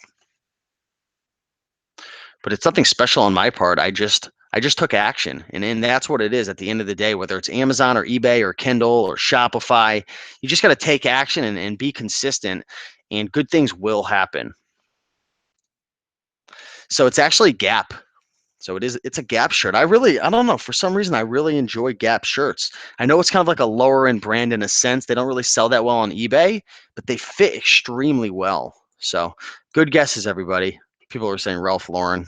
But it's something special on my part. I just took action, and that's what it is at the end of the day, whether it's Amazon or eBay or Kindle or Shopify. You just got to take action and be consistent, and good things will happen. So it's actually Gap. So it's a Gap shirt. I don't know, for some reason I really enjoy Gap shirts. I know it's kind of like a lower end brand in a sense. They don't really sell that well on eBay, but they fit extremely well. So good guesses, everybody. People are saying Ralph Lauren.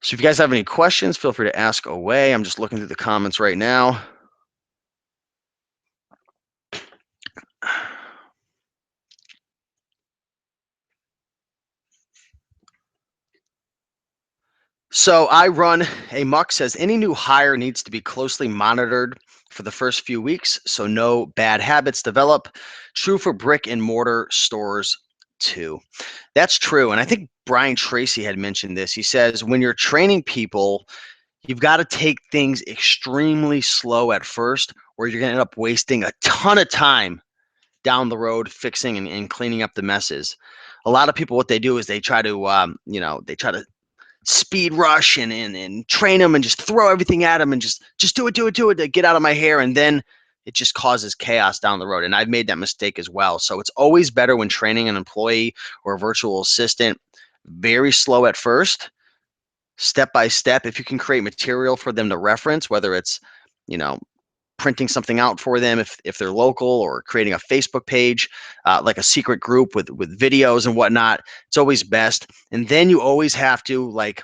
So if you guys have any questions, feel free to ask away. I'm just looking through the comments right now. So I run a muck says any new hire needs to be closely monitored for the first few weeks so no bad habits develop. True for brick and mortar stores too. That's true. And I think Brian Tracy had mentioned this. He says when you're training people, you've got to take things extremely slow at first, or you're going to end up wasting a ton of time down the road fixing and cleaning up the messes. A lot of people, what they do is they try to, they try to speed rush and train them and just throw everything at them and just do it to get out of my hair, and then it just causes chaos down the road. And I've made that mistake as well. So it's always better when training an employee or a virtual assistant, very slow at first, step by step. If you can create material for them to reference, whether it's, you know, printing something out for them if they're local, or creating a Facebook page, like a secret group with videos and whatnot, it's always best. And then you always have to, like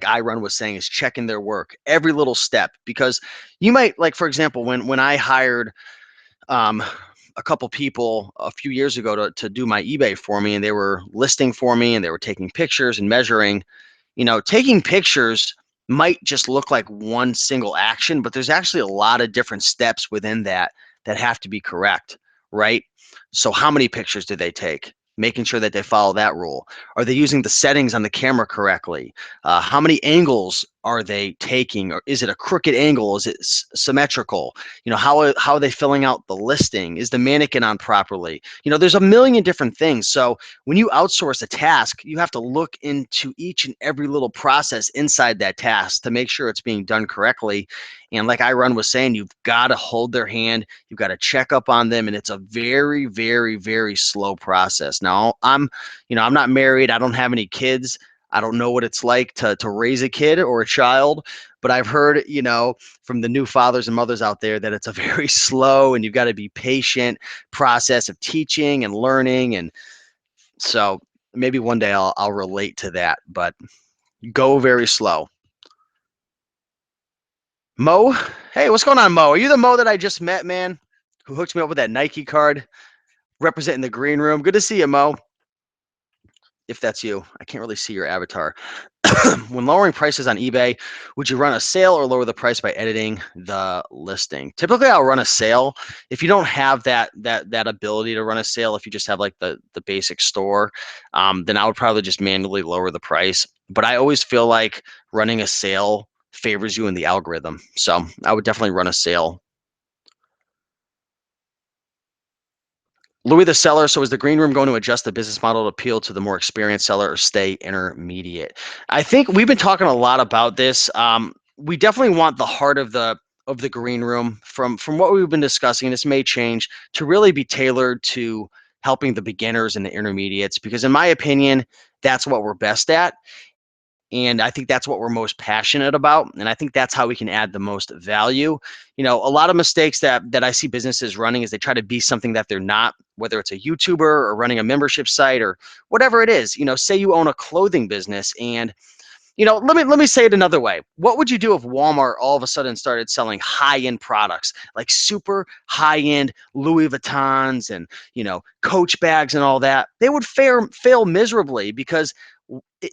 Iron was saying, is checking their work every little step, because you might, like, for example, when I hired um, a couple people a few years ago to do my eBay for me, and they were listing for me and they were taking pictures and measuring. Taking pictures might just look like one single action, but there's actually a lot of different steps within that have to be correct, right? So how many pictures do they take? Making sure that they follow that rule. Are they using the settings on the camera correctly? How many angles are they taking? Or is it a crooked angle? Is it symmetrical? How are they filling out the listing? Is the mannequin on properly? There's a million different things. So when you outsource a task, you have to look into each and every little process inside that task to make sure it's being done correctly. And like Iron was saying, you've got to hold their hand, you've got to check up on them, and it's a very, very, very slow process. Now, I'm not married, I don't have any kids. I don't know what it's like to raise a kid or a child, but I've heard, from the new fathers and mothers out there, that it's a very slow, and you've got to be patient process of teaching and learning. And so maybe one day I'll relate to that, but go very slow. Mo, hey, what's going on, Mo? Are you the Mo that I just met, man? Who hooked me up with that Nike card, representing the green room? Good to see you, Mo. If that's you, I can't really see your avatar. When lowering prices on eBay, would you run a sale or lower the price by editing the listing? Typically, I'll run a sale. If you don't have that ability to run a sale, if you just have like the basic store, then I would probably just manually lower the price. But I always feel like running a sale favors you in the algorithm, so I would definitely run a sale. Louis the seller. So is the green room going to adjust the business model to appeal to the more experienced seller or stay intermediate? I think we've been talking a lot about this. We definitely want the heart of the green room, from what we've been discussing. This may change to really be tailored to helping the beginners and the intermediates, because in my opinion, that's what we're best at. And I think that's what we're most passionate about. And I think that's how we can add the most value. A lot of mistakes that I see businesses running is they try to be something that they're not, whether it's a YouTuber or running a membership site or whatever it is. Say you own a clothing business, and let me say it another way. What would you do if Walmart all of a sudden started selling high-end products, like super high-end Louis Vuittons and, Coach bags and all that? They would fail miserably, because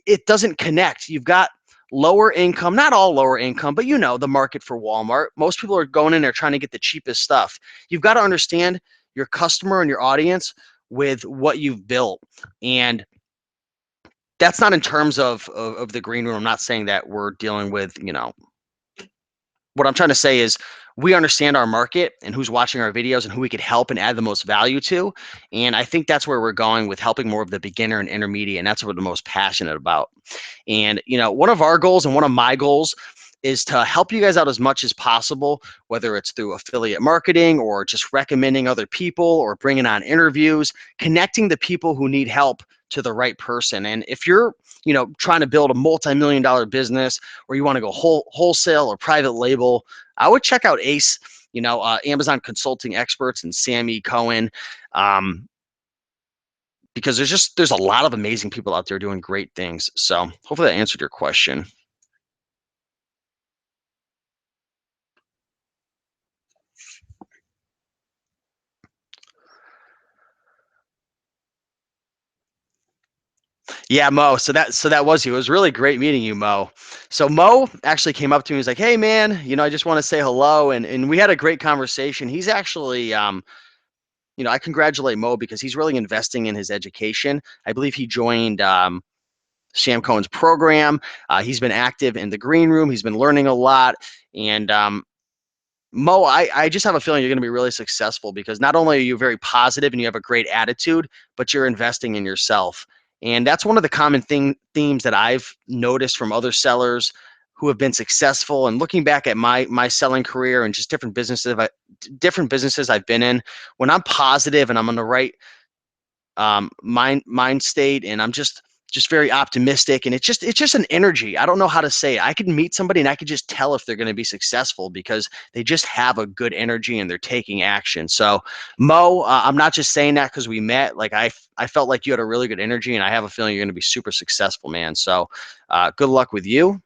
it doesn't connect. You've got lower income, not all lower income, but you know, the market for Walmart. Most people are going in there trying to get the cheapest stuff. You've got to understand your customer and your audience with what you've built. And that's not in terms of the green room. I'm not saying that we're dealing with, you know, what I'm trying to say is we understand our market and who's watching our videos and who we could help and add the most value to. And I think that's where we're going with helping more of the beginner and intermediate. And that's what we're the most passionate about. And, you know, one of our goals and one of my goals is to help you guys out as much as possible, whether it's through affiliate marketing or just recommending other people or bringing on interviews, connecting the people who need help to the right person. And if you're, you know, trying to build a multi-million-dollar business or you want to go wholesale or private label, I would check out ACE, you know, Amazon Consulting Experts and Sammy Cohen. Because there's a lot of amazing people out there doing great things. So hopefully that answered your question. Yeah, Mo. So that was you. It was really great meeting you, Mo. So Mo actually came up to me. He's like, "Hey, man, you know, I just want to say hello," and we had a great conversation. He's actually, you know, I congratulate Mo because he's really investing in his education. I believe he joined Sam Cohen's program. He's been active in the green room. He's been learning a lot, and Mo, I just have a feeling you're going to be really successful because not only are you very positive and you have a great attitude, but you're investing in yourself. And that's one of the common themes that I've noticed from other sellers who have been successful. And looking back at my selling career and just different businesses I've been in, when I'm positive and I'm on the right mind state, and I'm just very optimistic, and it's just an energy. I don't know how to say it. I could meet somebody and I could just tell if they're going to be successful because they just have a good energy and they're taking action. So Mo, I'm not just saying that because we met. Like I felt like you had a really good energy, and I have a feeling you're going to be super successful, man. So good luck with you.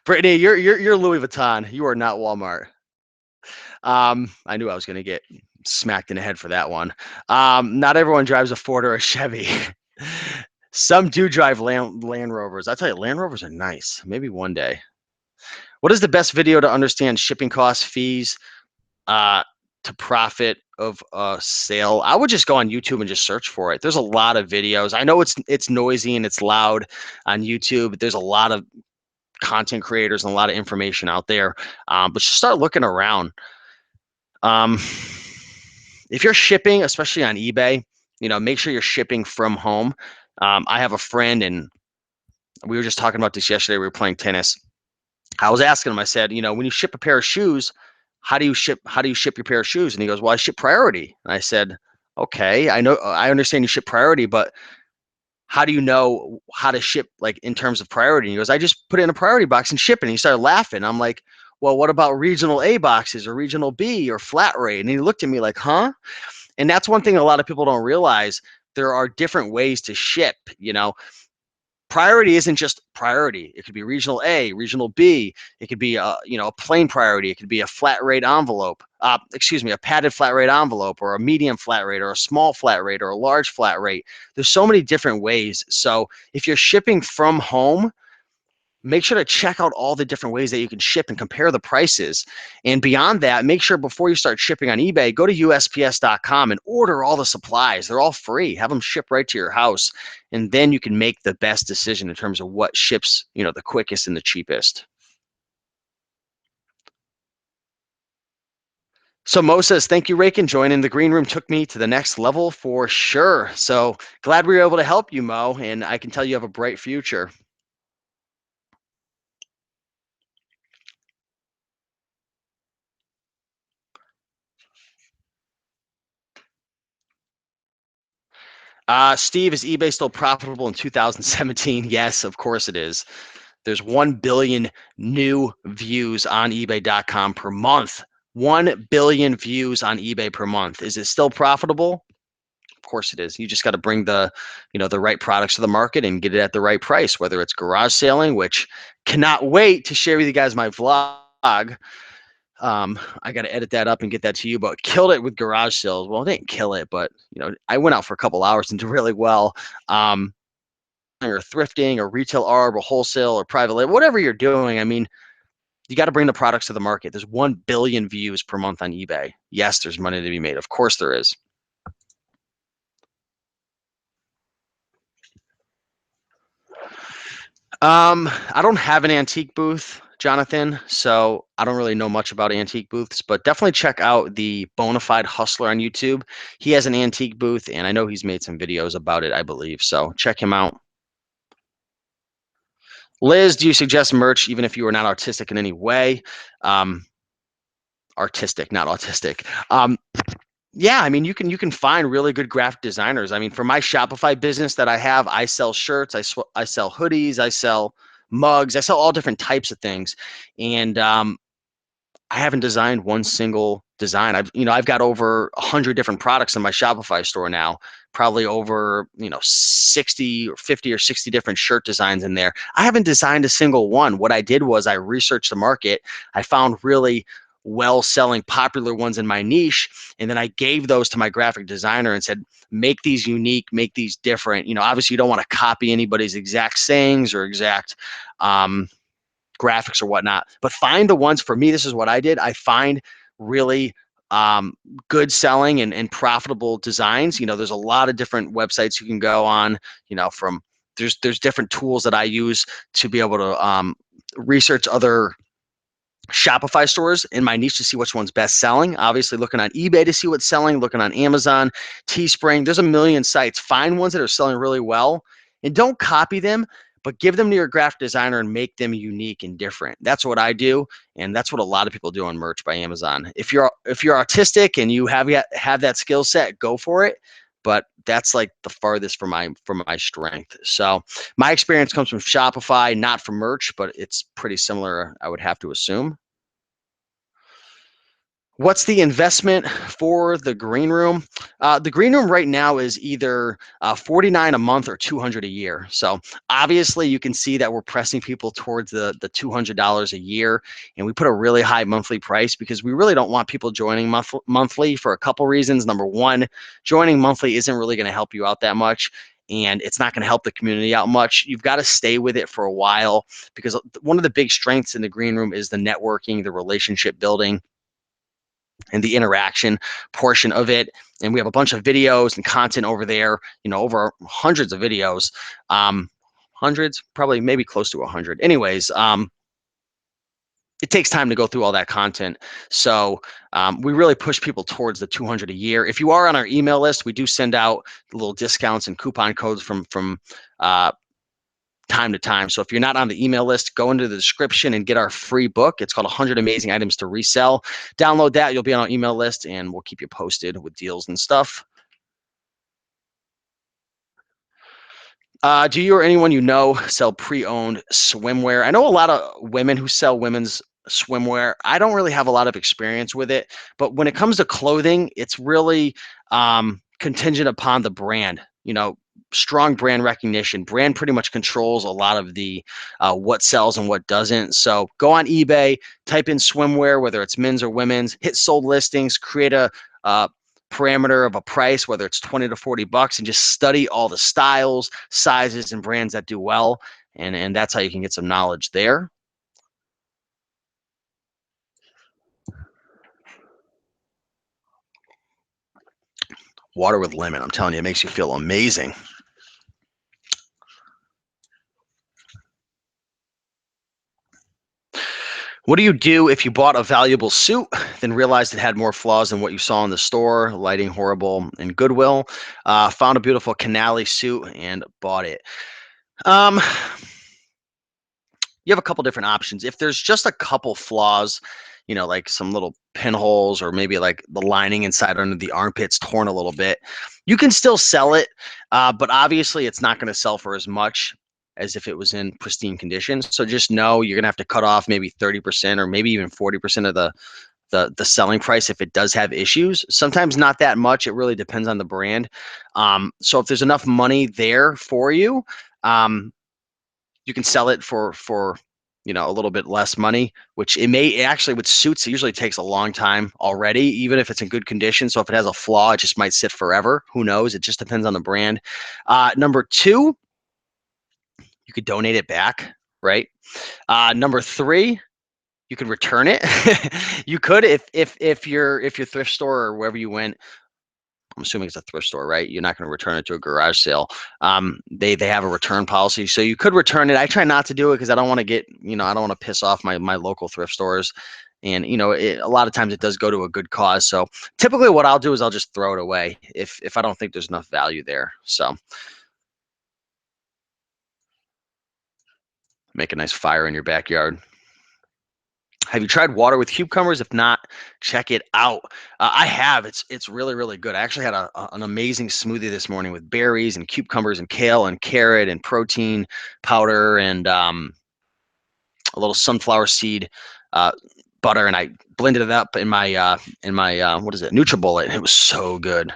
Brittany, you're Louis Vuitton. You are not Walmart. I knew I was going to get smacked in the head for that one. Not everyone drives a Ford or a Chevy. Some do drive Land Rovers. I tell you, Land Rovers are nice. Maybe one day. What is the best video to understand shipping costs, fees, uh, to profit of a sale? I would just go on YouTube and just search for it. There's a lot of videos. I know it's noisy and it's loud on YouTube, but there's a lot of content creators and a lot of information out there. But just start looking around. Um, if you're shipping, especially on eBay, you know, make sure you're shipping from home. I have a friend, and we were just talking about this yesterday. We were playing tennis. I was asking him. I said, you know, when you ship a pair of shoes, how do you ship your pair of shoes? And he goes, well, I ship priority. And I said, okay, I know, I understand you ship priority, but how do you know how to ship, like, in terms of priority? And he goes, I just put it in a priority box and ship it. And he started laughing. I'm like, well, what about regional A boxes or regional B or flat rate? And he looked at me like, huh? And that's one thing a lot of people don't realize. There are different ways to ship. You know, priority isn't just priority. It could be regional A, regional B. It could be a plain priority. It could be a flat rate envelope. A padded flat rate envelope, or a medium flat rate, or a small flat rate, or a large flat rate. There's so many different ways. So if you're shipping from home, make sure to check out all the different ways that you can ship and compare the prices. And beyond that, make sure before you start shipping on eBay, go to USPS.com and order all the supplies. They're all free. Have them shipped right to your house. And then you can make the best decision in terms of what ships, you know, the quickest and the cheapest. So Mo says, thank you, Rakin. Joining the green room took me to the next level for sure. So glad we were able to help you, Mo. And I can tell you have a bright future. Steve, is eBay still profitable in 2017? Yes, of course it is. There's 1 billion new views on eBay.com per month. 1 billion views on eBay per month. Is it still profitable? Of course it is. You just got to bring the right products to the market and get it at the right price, whether it's garage selling, which cannot wait to share with you guys my vlog. I got to edit that up and get that to you, but killed it with garage sales. Well, I didn't kill it, but I went out for a couple hours and did really well. Or thrifting or retail arb or wholesale or private label, whatever you're doing. I mean, you got to bring the products to the market. There's 1 billion views per month on eBay. Yes, there's money to be made. Of course there is. I don't have an antique booth, Jonathan, so I don't really know much about antique booths, but definitely check out the Bonafide Hustler on YouTube. He has an antique booth, and I know he's made some videos about it, I believe. So check him out. Liz, do you suggest merch even if you are not artistic in any way? Artistic, not autistic. Yeah, I mean, you can find really good graphic designers. I mean, for my Shopify business that I have, I sell shirts, I sell hoodies, I sell mugs, I sell all different types of things, and I haven't designed one single design. I've got over 100 different products in my Shopify store now, probably over 60 or 50 or 60 different shirt designs in there. I haven't designed a single one. What I did was I researched the market. I found really well-selling popular ones in my niche, and then I gave those to my graphic designer and said, make these unique, make these different. Obviously you don't want to copy anybody's exact sayings or exact graphics or whatnot, but find the ones. For me, this is what I did. I find really um, good selling and profitable designs. There's a lot of different websites you can go on, from there's different tools that I use to be able to research other Shopify stores in my niche to see which one's best selling. Obviously, looking on eBay to see what's selling, looking on Amazon, Teespring. There's a million sites. Find ones that are selling really well and don't copy them, but give them to your graphic designer and make them unique and different. That's what I do, and that's what a lot of people do on Merch by Amazon. If you're artistic and you have that skill set, go for it. But that's like the farthest from my strength. So my experience comes from Shopify, not from merch, but it's pretty similar, I would have to assume. What's the investment for the green room? The green room right now is either 49 a month or 200 a year. So obviously you can see that we're pressing people towards the $200 a year, and we put a really high monthly price because we really don't want people joining monthly for a couple reasons. Number one, joining monthly isn't really going to help you out that much, and it's not going to help the community out much. You've got to stay with it for a while, because one of the big strengths in the green room is the networking, the relationship building, and the interaction portion of it. And we have a bunch of videos and content over there, over hundreds of videos, hundreds, probably maybe close to 100. Anyways, it takes time to go through all that content. So we really push people towards the 200 a year. If you are on our email list, we do send out little discounts and coupon codes from time to time. So if you're not on the email list, go into the description and get our free book. It's called 100 Amazing Items to Resell. Download that. You'll be on our email list, and we'll keep you posted with deals and stuff. Do you or anyone you know sell pre-owned swimwear? I know a lot of women who sell women's swimwear. I don't really have a lot of experience with it, but when it comes to clothing, it's really contingent upon the brand. Strong brand recognition. Brand pretty much controls a lot of the what sells and what doesn't. So go on eBay, type in swimwear, whether it's men's or women's, hit sold listings, create a parameter of a price, whether it's 20 to 40 bucks, and just study all the styles, sizes, and brands that do well. And that's how you can get some knowledge there. Water with lemon, I'm telling you, it makes you feel amazing. What do you do if you bought a valuable suit, then realized it had more flaws than what you saw in the store? Lighting horrible and Goodwill. Found a beautiful Canali suit and bought it. Um, you have a couple different options. If there's just a couple flaws, like some little pinholes or maybe like the lining inside under the armpits torn a little bit, you can still sell it, but obviously it's not going to sell for as much as if it was in pristine condition. So just know you're going to have to cut off maybe 30% or maybe even 40% of the selling price if it does have issues. Sometimes not that much. It really depends on the brand. So if there's enough money there for you, you can sell it for a little bit less money, which it actually with suits, it usually takes a long time already, even if it's in good condition. So if it has a flaw, it just might sit forever. Who knows? It just depends on the brand. Number two, you could donate it back, right? Number three, you could return it. You could if your thrift store or wherever you went, I'm assuming it's a thrift store, right? You're not going to return it to a garage sale. They have a return policy, so you could return it. I try not to do it because I don't want to I don't want to piss off my local thrift stores. And a lot of times it does go to a good cause. So typically, what I'll do is I'll just throw it away if I don't think there's enough value there. So make a nice fire in your backyard. Have you tried water with cucumbers? If not, check it out. I have. It's really really good. I actually had an amazing smoothie this morning with berries and cucumbers and kale and carrot and protein powder and a little sunflower seed uh, butter, and I blended it up in my what is it, NutriBullet. It was so good.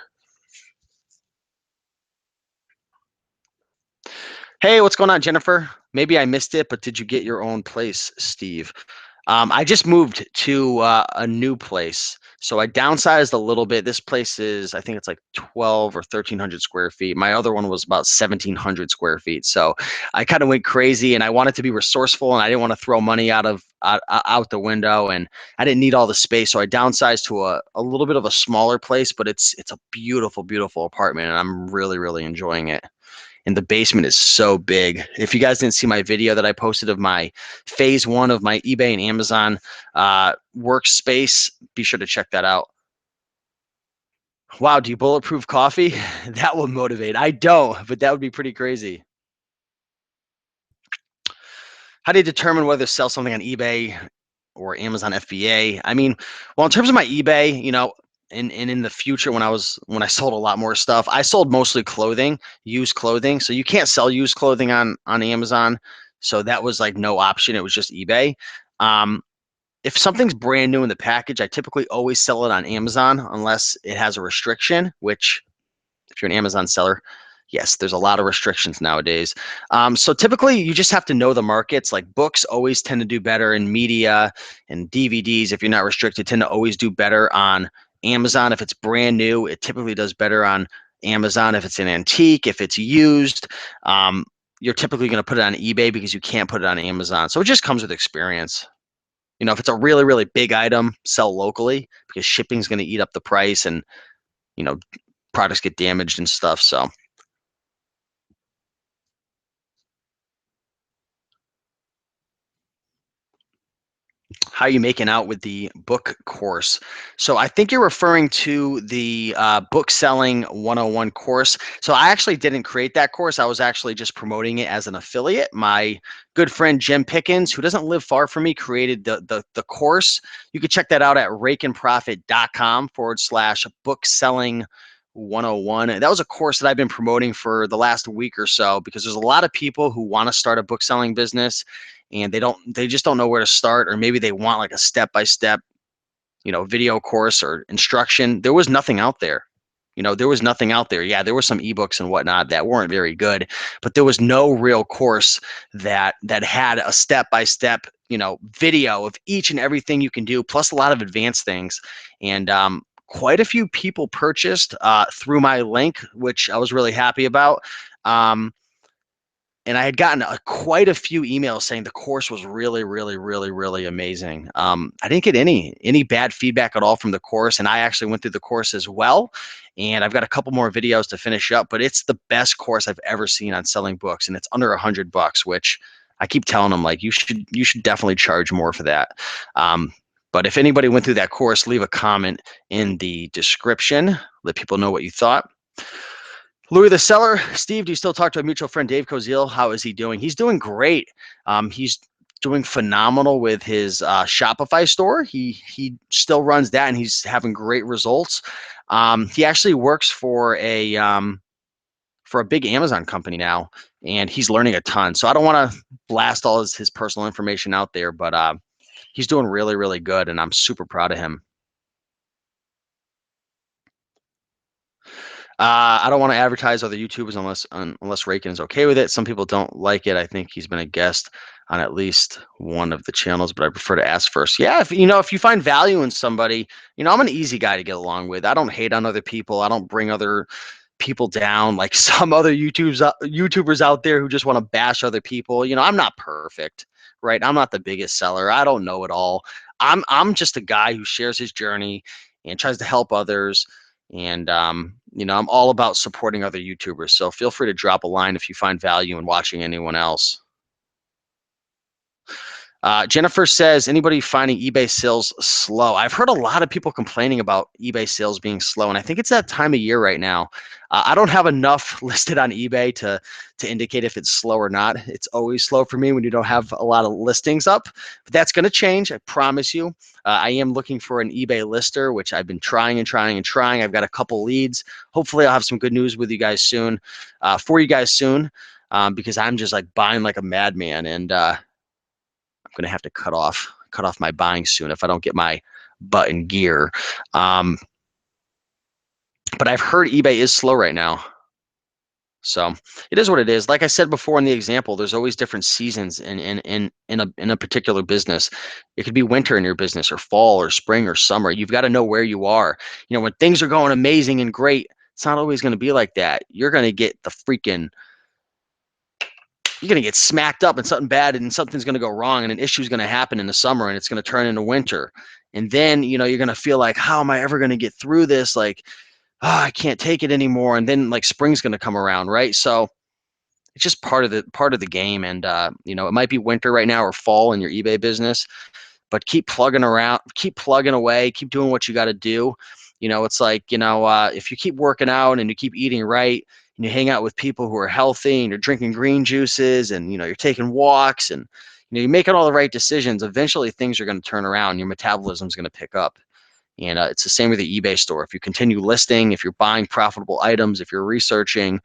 Hey, what's going on, Jennifer? Maybe I missed it, but did you get your own place, Steve? I just moved to a new place, so I downsized a little bit. This place is, I think it's like 12 or 1300 square feet. My other one was about 1700 square feet. So I kind of went crazy, and I wanted to be resourceful, and I didn't want to throw money out the window, and I didn't need all the space. So I downsized to a little bit of a smaller place, but it's a beautiful, beautiful apartment, and I'm really, really enjoying it. And the basement is so big. If you guys didn't see my video that I posted of my phase one of my eBay and Amazon workspace, be sure to check that out. Wow, do you bulletproof coffee? That will motivate. I don't, but that would be pretty crazy. How do you determine whether to sell something on eBay or Amazon FBA? I mean, well, in terms of my eBay, and in the future when I sold a lot more stuff, I sold mostly clothing, used clothing. So you can't sell used clothing on Amazon. So that was like no option. It was just eBay. Um, if something's brand new in the package, I typically always sell it on Amazon unless it has a restriction, which if you're an Amazon seller, yes, there's a lot of restrictions nowadays. So typically, you just have to know the markets. Like books always tend to do better in media, and DVDs, if you're not restricted, tend to always do better on Amazon. If it's brand new, it typically does better on Amazon. If it's an antique, if it's used, you're typically going to put it on eBay because you can't put it on Amazon. So it just comes with experience. If it's a really, really big item, sell locally because shipping is going to eat up the price, and you know products get damaged and stuff. So how are you making out with the book course? So I think you're referring to the book selling 101 course. So I actually didn't create that course. I was actually just promoting it as an affiliate. My good friend Jim Pickens, who doesn't live far from me, created the course. You can check that out at rakeandprofit.com/book selling 101. That was a course that I've been promoting for the last week or so because there's a lot of people who want to start a book selling business, and they just don't know where to start, or maybe they want like a step by step video course or instruction. There was nothing out there. There was nothing out there. Yeah, there were some ebooks and whatnot that weren't very good, but there was no real course that had a step by step video of each and everything you can do, plus a lot of advanced things. And quite a few people purchased through my link, which I was really happy about. And I had gotten quite a few emails saying the course was really, really, really, really amazing. I didn't get any bad feedback at all from the course, and I actually went through the course as well. And I've got a couple more videos to finish up, but it's the best course I've ever seen on selling books, and it's under $100, which I keep telling them like you should definitely charge more for that. But if anybody went through that course, leave a comment in the description. Let people know what you thought. Louis the Seller, Steve, do you still talk to a mutual friend, Dave Koziel? How is he doing? He's doing great. He's doing phenomenal with his Shopify store. He still runs that, and he's having great results. He actually works for a big Amazon company now, and he's learning a ton. So I don't want to blast all his personal information out there, but he's doing really, really good, and I'm super proud of him. I don't want to advertise other YouTubers unless Rakin is okay with it. Some people don't like it. I think he's been a guest on at least one of the channels, but I prefer to ask first. Yeah, if you find value in somebody, I'm an easy guy to get along with. I don't hate on other people. I don't bring other people down like some other YouTubers out there who just want to bash other people. I'm not perfect, right? I'm not the biggest seller. I don't know it all. I'm just a guy who shares his journey and tries to help others. And I'm all about supporting other YouTubers. So feel free to drop a line if you find value in watching anyone else. Jennifer says, anybody finding eBay sales slow? I've heard a lot of people complaining about eBay sales being slow, and I think it's that time of year right now. I don't have enough listed on eBay to indicate if it's slow or not. It's always slow for me when you don't have a lot of listings up, but that's going to change. I promise you. I am looking for an eBay lister, which I've been trying and trying and trying. I've got a couple leads. Hopefully, I'll have some good news with you guys soon, because I'm just like buying like a madman, and I'm going to have to cut off my buying soon if I don't get my butt in gear. Um, but I've heard eBay is slow right now. So it is what it is. Like I said before in the example, there's always different seasons in a particular business. It could be winter in your business, or fall, or spring, or summer. You've got to know where you are. When things are going amazing and great, it's not always going to be like that. You're going to get you're going to get smacked up and something bad, and something's going to go wrong, and an issue is going to happen in the summer, and it's going to turn into winter. And then, you're going to feel like, how am I ever going to get through this? Like, I can't take it anymore. And then like spring's going to come around. Right. So it's just part of the game. And, it might be winter right now or fall in your eBay business, but keep plugging around, keep plugging away, keep doing what you got to do. It's like, if you keep working out and you keep eating right, and you hang out with people who are healthy, and you're drinking green juices, and, you're taking walks, and, you're making all the right decisions, eventually things are going to turn around. Your metabolism is going to pick up. And it's the same with the eBay store. If you continue listing, if you're buying profitable items, if you're researching,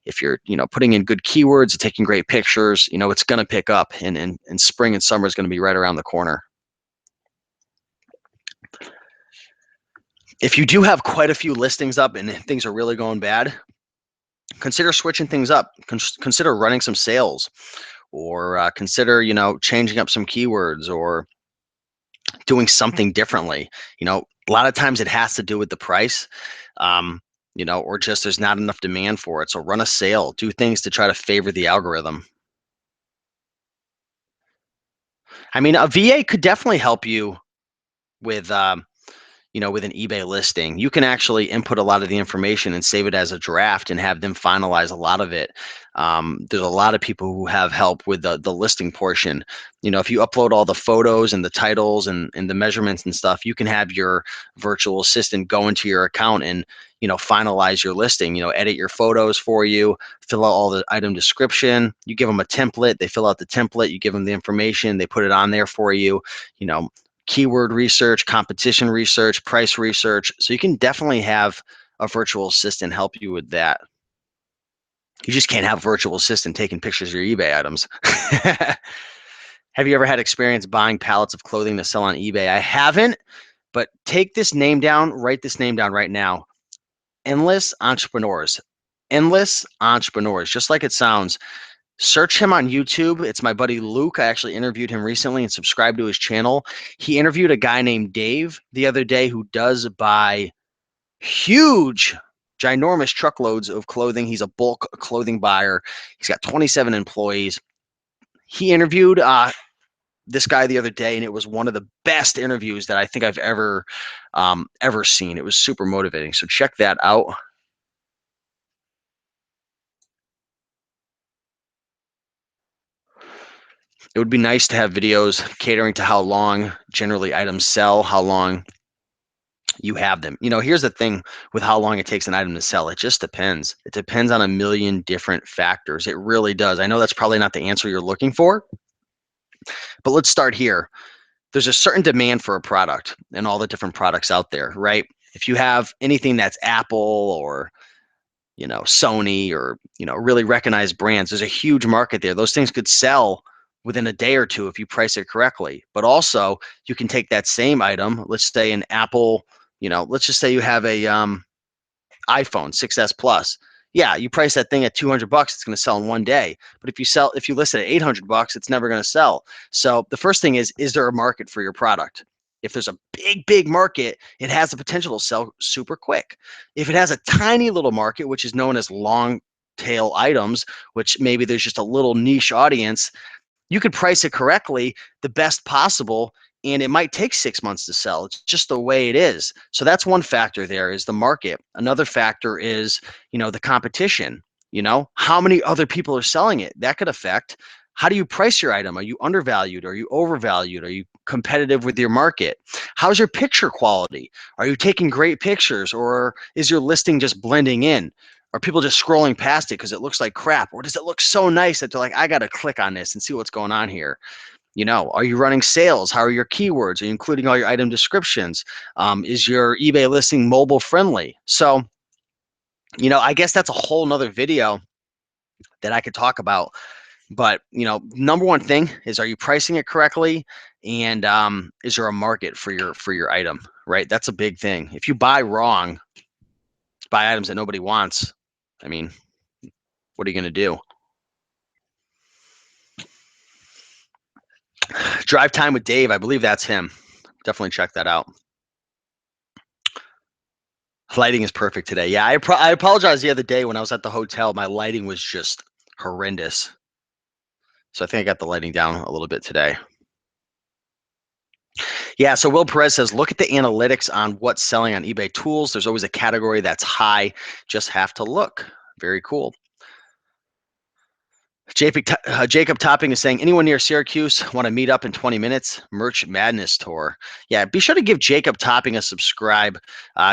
if you're putting in good keywords and taking great pictures, it's going to pick up. And spring and summer is going to be right around the corner. If you do have quite a few listings up and things are really going bad, consider switching things up. Consider running some sales, or consider changing up some keywords, or doing something differently. A lot of times it has to do with the price, or just there's not enough demand for it. So run a sale, do things to try to favor the algorithm. I mean, a VA could definitely help you with with an eBay listing. You can actually input a lot of the information and save it as a draft and have them finalize a lot of it. There's a lot of people who have help with the listing portion. If you upload all the photos and the titles and the measurements and stuff, you can have your virtual assistant go into your account and finalize your listing. Edit your photos for you, fill out all the item description. You give them a template, they fill out the template. You give them the information, they put it on there for you. You know, keyword research, competition research, price research. So you can definitely have a virtual assistant help you with that. You just can't have a virtual assistant taking pictures of your eBay items. Have you ever had experience buying pallets of clothing to sell on eBay? I haven't, but take this name down, write this name down right now. Endless Entrepreneurs. Endless Entrepreneurs, just like it sounds. Search him on YouTube. It's my buddy Luke. I actually interviewed him recently and subscribed to his channel. He interviewed a guy named Dave the other day who does buy huge, ginormous truckloads of clothing. He's a bulk clothing buyer. He's got 27 employees. He interviewed this guy the other day, and it was one of the best interviews that I think I've ever seen. It was super motivating. So check that out. It would be nice to have videos catering to how long generally items sell, how long you have them. Here's the thing with how long it takes an item to sell. It just depends. It depends on a million different factors. It really does. I know that's probably not the answer you're looking for, but let's start here. There's a certain demand for a product and all the different products out there, right? If you have anything that's Apple or Sony or really recognized brands, there's a huge market there. Those things could sell within a day or two if you price it correctly. But also you can take that same item, let's say an Apple, let's just say you have a iPhone 6S Plus. Yeah, you price that thing at 200 bucks, it's going to sell in one day. But if you list it at 800 bucks, it's never going to sell. So the first thing is there a market for your product? If there's a big market, it has the potential to sell super quick. If it has a tiny little market, which is known as long tail items, which maybe there's just a little niche audience, you could price it correctly, the best possible, and it might take 6 months to sell. It's just the way it is. So that's one factor there is the market. Another factor is, the competition. How many other people are selling it? That could affect how do you price your item? Are you undervalued? Are you overvalued? Are you competitive with your market? How's your picture quality? Are you taking great pictures, or is your listing just blending in? Are people just scrolling past it because it looks like crap? Or does it look so nice that they're like, I got to click on this and see what's going on here? Are you running sales? How are your keywords? Are you including all your item descriptions? Is your eBay listing mobile friendly? So, I guess that's a whole nother video that I could talk about. But, number one thing is, are you pricing it correctly? And is there a market for your item, right? That's a big thing. If you buy wrong, buy items that nobody wants, I mean, what are you going to do? Drive Time with Dave, I believe that's him. Definitely check that out. Lighting is perfect today. Yeah, I apologize the other day when I was at the hotel. My lighting was just horrendous. So I think I got the lighting down a little bit today. Yeah, so Will Perez says, look at the analytics on what's selling on eBay tools. There's always a category that's high. Just have to look. Very cool. Jacob Topping is saying, anyone near Syracuse want to meet up in 20 minutes? Merch Madness Tour. Yeah, be sure to give Jacob Topping a subscribe.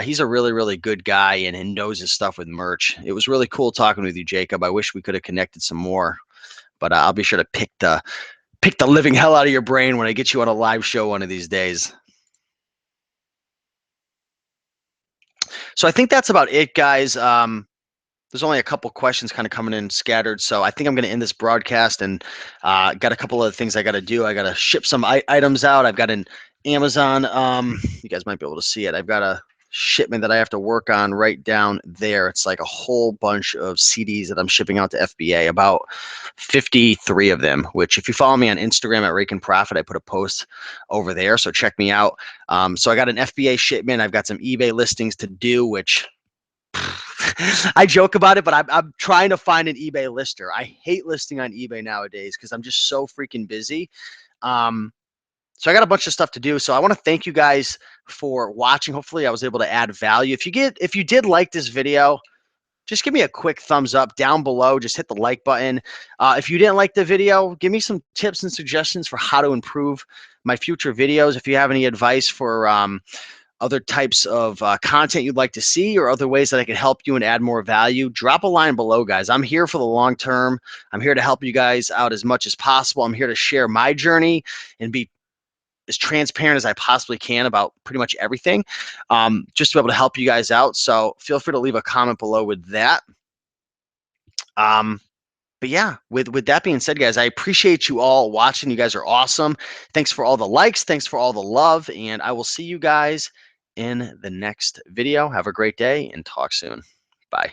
He's a really, really good guy and knows his stuff with merch. It was really cool talking with you, Jacob. I wish we could have connected some more, but I'll be sure to pick the living hell out of your brain when I get you on a live show one of these days. So I think that's about it, guys. There's only a couple questions kind of coming in scattered, so I think I'm going to end this broadcast and got a couple of things I got to do. I got to ship some items out. I've got an Amazon. You guys might be able to see it. I've got a shipment that I have to work on right down there. It's like a whole bunch of CDs that I'm shipping out to FBA, about 53 of them, which if you follow me on Instagram at Rake and Profit, I put a post over there, so check me out. So I got an FBA shipment. I've got some eBay listings to do, which I joke about it, but I'm trying to find an eBay lister. I hate listing on eBay nowadays because I'm just so freaking busy. So I got a bunch of stuff to do. So I want to thank you guys for watching. Hopefully I was able to add value. If you did like this video, just give me a quick thumbs up down below. Just hit the like button. If you didn't like the video, give me some tips and suggestions for how to improve my future videos. If you have any advice for other types of content you'd like to see, or other ways that I can help you and add more value, drop a line below, guys. I'm here for the long term. I'm here to help you guys out as much as possible. I'm here to share my journey and be as transparent as I possibly can about pretty much everything, just to be able to help you guys out. So feel free to leave a comment below with that. But yeah, with that being said, guys, I appreciate you all watching. You guys are awesome. Thanks for all the likes. Thanks for all the love. And I will see you guys in the next video. Have a great day and talk soon. Bye.